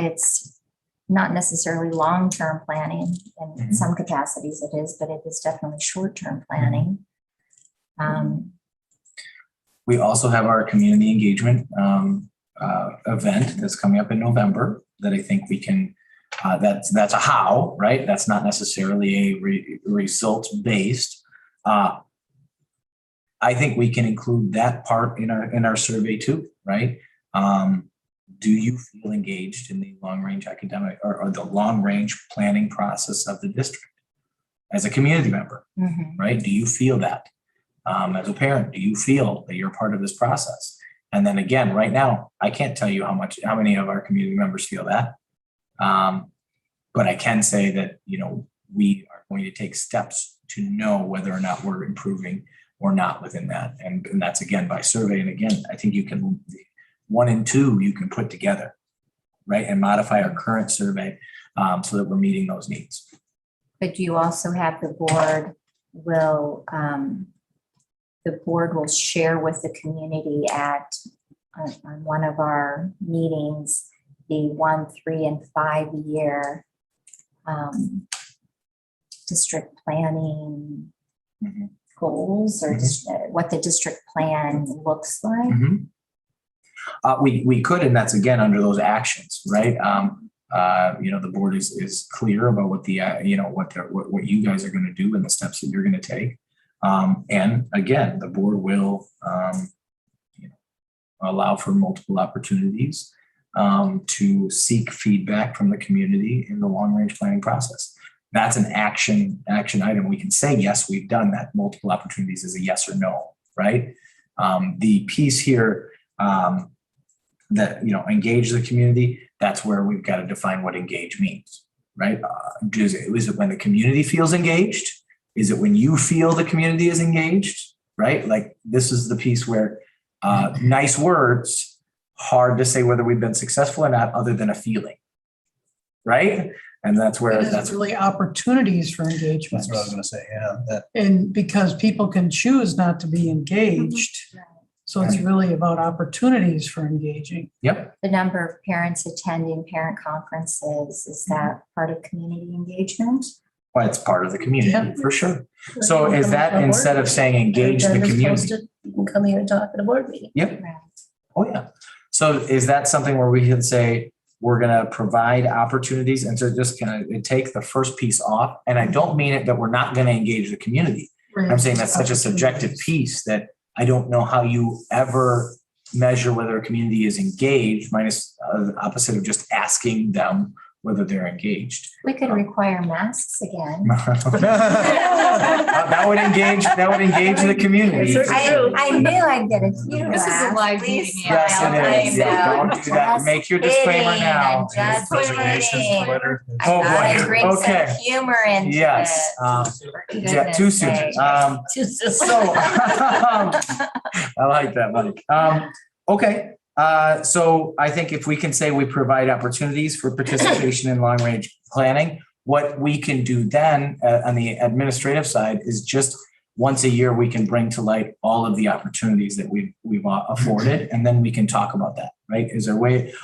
necessarily long-term planning. In some capacities it is, but it is definitely short-term planning. We also have our community engagement event that's coming up in November that I think we can, that's a how, right? That's not necessarily a results-based. I think we can include that part in our survey too, right? Do you feel engaged in the long-range academic or the long-range planning process of the district as a community member, right? Do you feel that? As a parent, do you feel that you're part of this process? And then again, right now, I can't tell you how many of our community members feel that. But I can say that, we are going to take steps to know whether or not we're improving or not within that. And that's again by survey. And again, I think you can 1 and 2 you can put together, right? And modify our current survey so that we're meeting those needs. But you also have the board will share with the community on one of our meetings, the 1, 3, and 5 year district planning goals or what the district plan looks like. We could, and that's again under those actions, right? The board is clear about what what you guys are going to do and the steps that you're going to take. And again, the board will allow for multiple opportunities to seek feedback from the community in the long range planning process. That's an action item. We can say, yes, we've done that. Multiple opportunities is a yes or no, right? The piece here that, engage the community, that's where we've got to define what engage means, right? Is it when the community feels engaged? Is it when you feel the community is engaged, right? Like this is the piece where nice words, hard to say whether we've been successful or not other than a feeling, right? And that's where, It's really opportunities for engagement. That's what I was gonna say, yeah, that, And because people can choose not to be engaged. So it's really about opportunities for engaging. yep. The number of parents attending parent conferences, is that part of community engagement? Well, it's part of the community, Yeah. for sure. So is that instead of saying engage the community? You can come here and talk at a board meeting. Yep. Right. Oh, yeah. So is that something where we can say, we're gonna provide opportunities and so just gonna take the first piece off? And I don't mean it that we're not gonna engage the community. I'm saying that's such a subjective piece that I don't know how you ever measure whether a community is engaged, minus the opposite of just asking them whether they're engaged. We could require masks again. That would engage the community. I knew I'd get a few This is a laughs. live Please meeting, yeah. smile. Yes, it is. I Yeah, know. don't do that. Just Make your disclaimer kidding. now. I'm just kidding. Twitter. I Oh, gotta boy. bring Okay. some humor into Yes. this. For Yeah, goodness too soon. sake. So, I like that, Mike. Okay, so I think if we can say we provide opportunities for participation in long-range planning, what we can do then on the administrative side is just once a year, we can bring to light all of the opportunities that we've afforded, and then we can talk about that, right?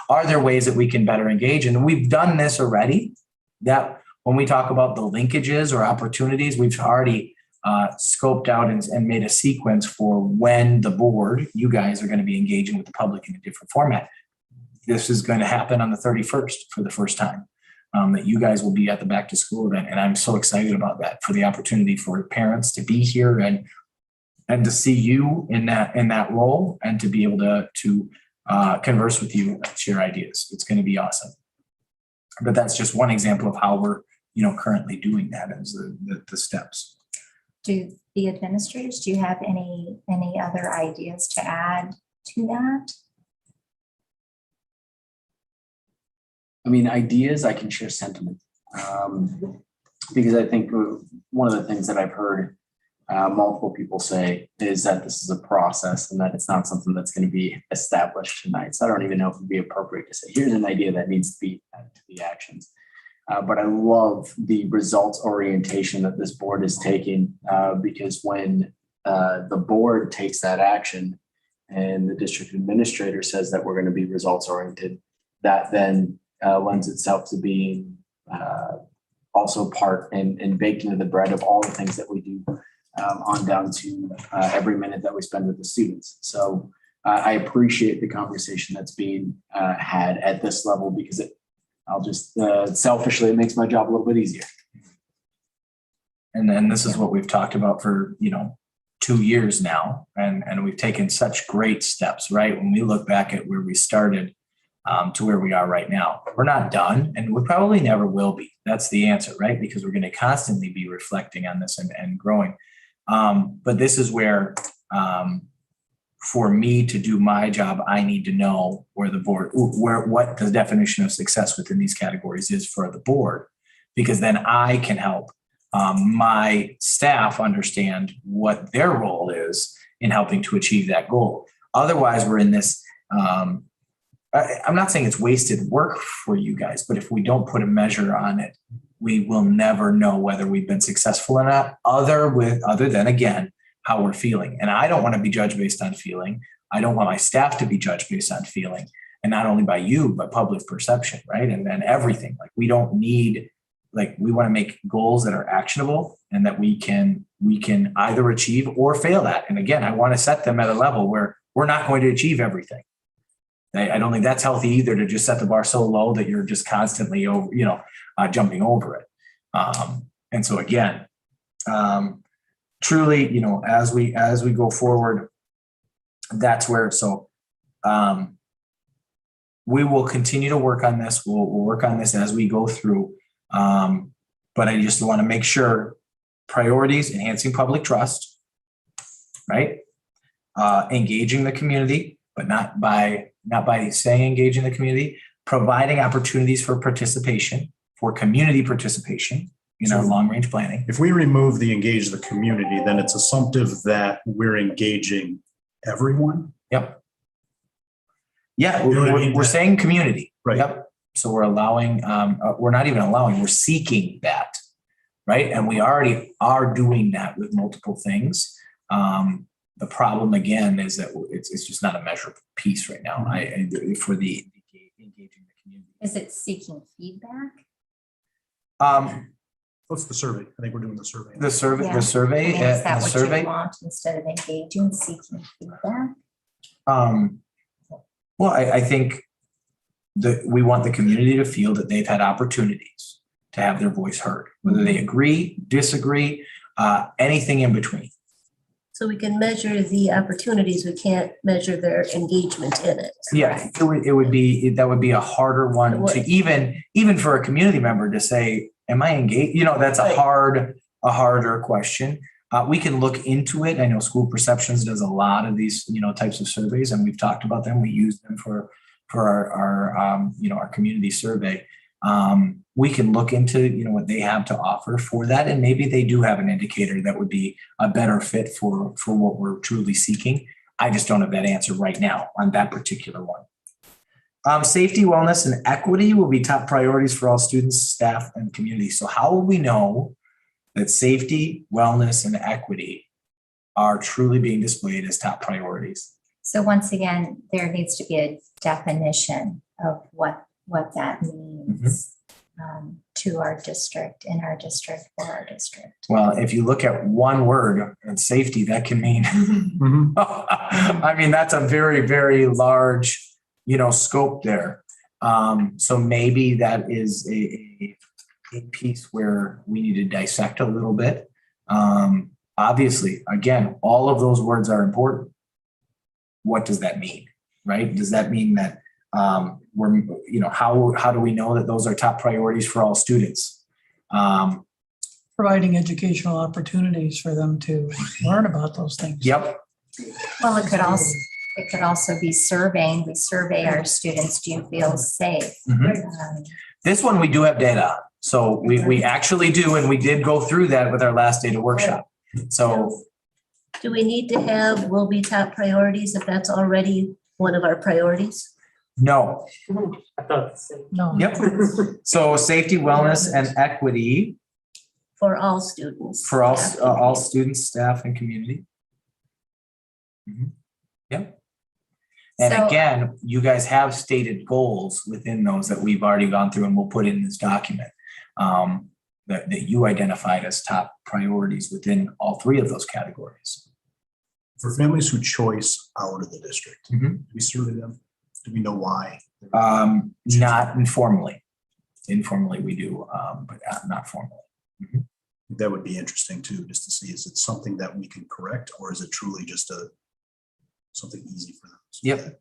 Are there ways that we can better engage? And we've done this already, that when we talk about the linkages or opportunities, we've already scoped out and made a sequence for when the board, you guys are going to be engaging with the public in a different format. This is going to happen on the 31st for the first time, that you guys will be at the back to school event. And I'm so excited about that, for the opportunity for parents to be here and to see you in that role and to be able to converse with you and share ideas. It's going to be awesome. But that's just one example of how we're, currently doing that as the steps. Do the administrators, do you have any other ideas to add to that? I mean, ideas, I can share sentiment. Because I think one of the things that I've heard multiple people say is that this is a process and that it's not something that's going to be established tonight. So I don't even know if it would be appropriate to say, here's an idea that needs to be added to the actions. But I love the results orientation that this board is taking, because when the board takes that action and the district administrator says that we're going to be results oriented, that then lends itself to being also part and baked into the bread of all the things that we do on down to every minute that we spend with the students. So I appreciate the conversation that's being had at this level, because I'll just selfishly, it makes my job a little bit easier. And then this is what we've talked about for, 2 years now. And we've taken such great steps, right? When we look back at where we started to where we are right now, we're not done, and we probably never will be. That's the answer, right? Because we're going to constantly be reflecting on this and growing. But this is where, for me to do my job, I need to know where the board, what the definition of success within these categories is for the board, because then I can help my staff understand what their role is in helping to achieve that goal. Otherwise, we're in this, I'm not saying it's wasted work for you guys, but if we don't put a measure on it, we will never know whether we've been successful or not, other than, again, how we're feeling. And I don't want to be judged based on feeling. I don't want my staff to be judged based on feeling, and not only by you, but public perception, right? And then everything. Like, we don't need, we want to make goals that are actionable and that we can either achieve or fail at. And again, I want to set them at a level where we're not going to achieve everything. I don't think that's healthy either, to just set the bar so low that you're just constantly over, jumping over it. And so again, truly, as we go forward, that's where, we will continue to work on this. We'll work on this as we go through. But I just want to make sure priorities: enhancing public trust, right? Engaging the community, but not by saying engaging the community, providing opportunities for participation, for community participation in our long-range planning. If we remove the engage the community, then it's assumptive that we're engaging everyone. Yep. Yeah, You know what I mean? we're saying community. Right. Yep. So we're allowing, we're not even allowing, we're seeking that, right? And we already are doing that with multiple things. The problem again is that it's just not a measurable piece right now. For the engaging the community. Is it seeking feedback? What's the survey? I think we're doing the survey. The survey, Yeah. the survey, I mean, is that the what survey. you want instead of engaging, seeking feedback? Well, I think that we want the community to feel that they've had opportunities to have their voice heard, whether they agree, disagree, anything in between. So we can measure the opportunities, we can't measure their engagement in it. Yeah, it would be, that would be a harder one It would. to even for a community member to say, am I engaged? You know, that's a harder question. We can look into it. I know School Perceptions does a lot of these, types of surveys, and we've talked about them. We use them for our community survey. We can look into, what they have to offer for that. And maybe they do have an indicator that would be a better fit for what we're truly seeking. I just don't have that answer right now on that particular one. Safety, wellness, and equity will be top priorities for all students, staff, and community. So how will we know that safety, wellness, and equity are truly being displayed as top priorities? So once again, there needs to be a definition of what that means to our district, in our district, for our district. Well, if you look at one word, safety, that can mean, I mean, that's a very, very large, scope there. So maybe that is a piece where we need to dissect a little bit. Obviously, again, all of those words are important. What does that mean, right? Does that mean that we're, how do we know that those are top priorities for all students? Providing educational opportunities for them to learn about those things. Yep. Well, it could also be surveying. We survey our students. Do you feel safe? This one we do have data on. So we actually do, and we did go through that with our last data workshop. So Do we need to have will be top priorities if that's already one of our priorities? no. I thought the same. No. Yep. So safety, wellness, and equity For all students. for all Yeah. students, staff, and community. Yep. And So- again, you guys have stated goals within those that we've already gone through, and we'll put in this document that you identified as top priorities within all three of those categories. For families who choice out of the district, Mhm. do we survey them? Do we know why? Not informally. Informally we do, but not formally. That would be interesting too, just to see, is it something that we can correct, or is it truly just something easy for them? Yep.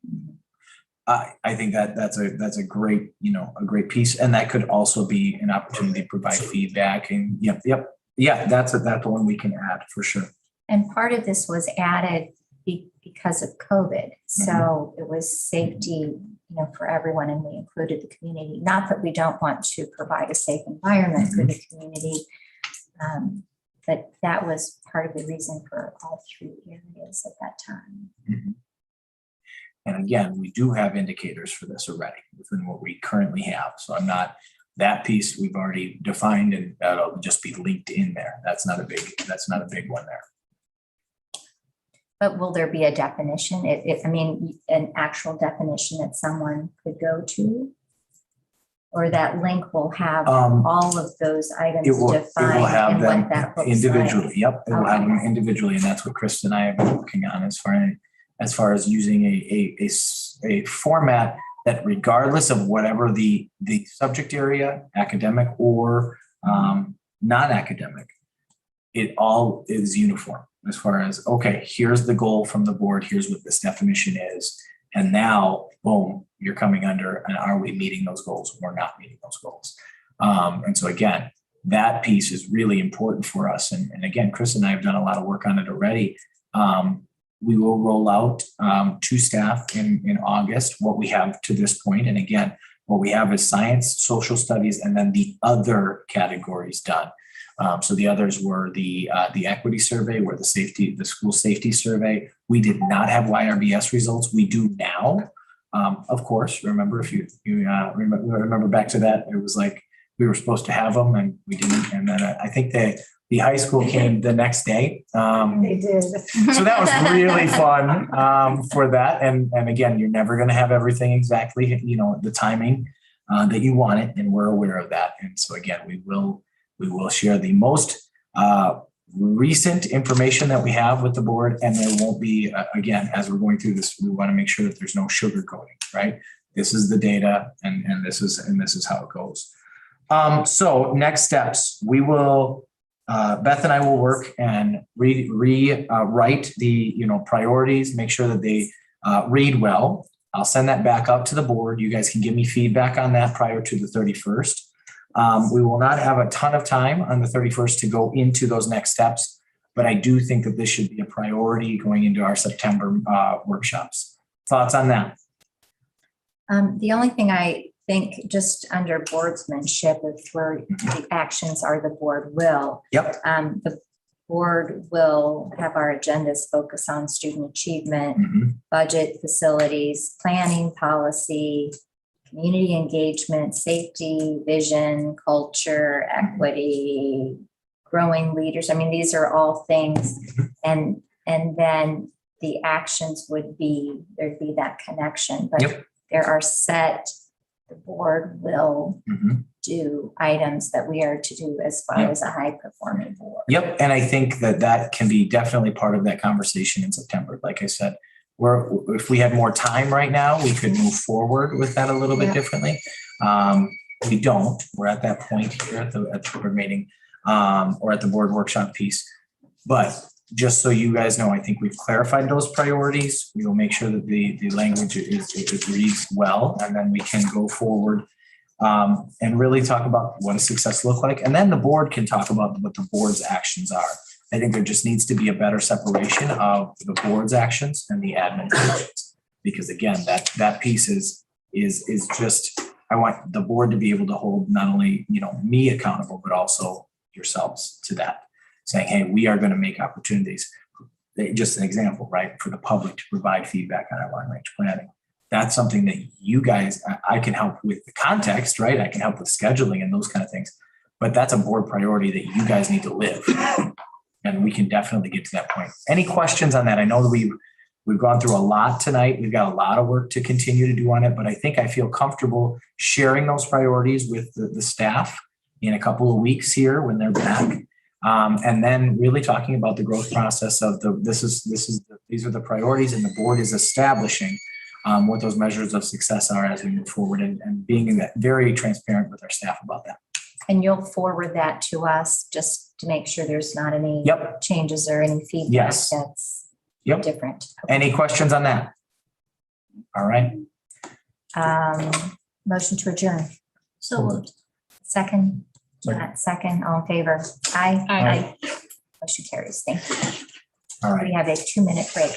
I think that's a great, a great piece, and that could also be an opportunity to provide feedback, and yeah, that's the one we can add for sure. And part of this was added because of COVID. So it was safety, for everyone, and we included the community. Not that we don't want to provide a safe environment for the community, but that was part of the reason for all three areas at that time. And again, we do have indicators for this already within what we currently have. So that piece we've already defined, and that'll just be linked in there. That's not a big one there. But will there be a definition? An actual definition that someone could go to? Or that link will have all of those items It will defined have and them what that looks individually. like? Yep, it will have them individually, and that's what Chris and I have been working on as far as using a format that, regardless of whatever the subject area, academic or non-academic, it all is uniform as far as, okay, here's the goal from the board, here's what this definition is, and now, boom, you're coming under, and are we meeting those goals or not meeting those goals? And so again, that piece is really important for us. And again, Chris and I have done a lot of work on it already. We will roll out to staff in August what we have to this point. And again, what we have is science, social studies, and then the other categories done. So the others were the equity survey, were the school safety survey. We did not have YRBS results. We do now. Of course, remember if you remember back to that, it was like we were supposed to have them and we didn't. And then I think the high school came the next day. They did. So that was really fun for that. And again, you're never going to have everything exactly, the timing that you want it, and we're aware of that. And so again, we will share the most recent information that we have with the board, and there won't be, again, as we're going through this, we want to make sure that there's no sugarcoating, right? This is the data, and this is how it goes. So next steps, we will, Beth and I will work and rewrite the priorities, make sure that they read well. I'll send that back up to the board. You guys can give me feedback on that prior to the 31st. We will not have a ton of time on the 31st to go into those next steps, but I do think that this should be a priority going into our September workshops. Thoughts on that? The only thing I think, just under boardsmanship, is where the actions are the board will. Yep. The board will have our agendas focus on student achievement, budget, facilities, planning, policy, community engagement, safety, vision, culture, equity, growing leaders. I mean, these are all things. And then the actions there'd be that connection, but there are set, the board will do items that we are to do as far as a high performing board. Yep. And I think that can be definitely part of that conversation in September. Like I said, if we had more time right now, we could move forward with that a little bit differently. We don't. We're at that point here at the board meeting or at the board workshop piece. But just so you guys know, I think we've clarified those priorities. We will make sure that the language it reads well, and then we can go forward and really talk about what does success look like. And then the board can talk about what the board's actions are. I think there just needs to be a better separation of the board's actions and the admin actions. Because again, that piece is just, I want the board to be able to hold not only, me accountable, but also yourselves to that. Saying, hey, we are going to make opportunities. Just an example, right? For the public to provide feedback on our long-range planning. That's something that you guys, I can help with the context, right? I can help with scheduling and those kind of things. But that's a board priority that you guys need to live. And we can definitely get to that point. Any questions on that? I know that we've gone through a lot tonight. We've got a lot of work to continue to do on it, but I think I feel comfortable sharing those priorities with the staff in a couple of weeks here when they're back. And then really talking about the growth process of these are the priorities, and the board is establishing what those measures of success are as we move forward, and being very transparent with our staff about that. And you'll forward that to us just to make sure there's not any changes or any feedback that's different. Okay. Any questions on that? All right. Motion to adjourn. So moved. Second, all in favor? Aye. Motion carries. Thank you. All right. We have a 2-minute break.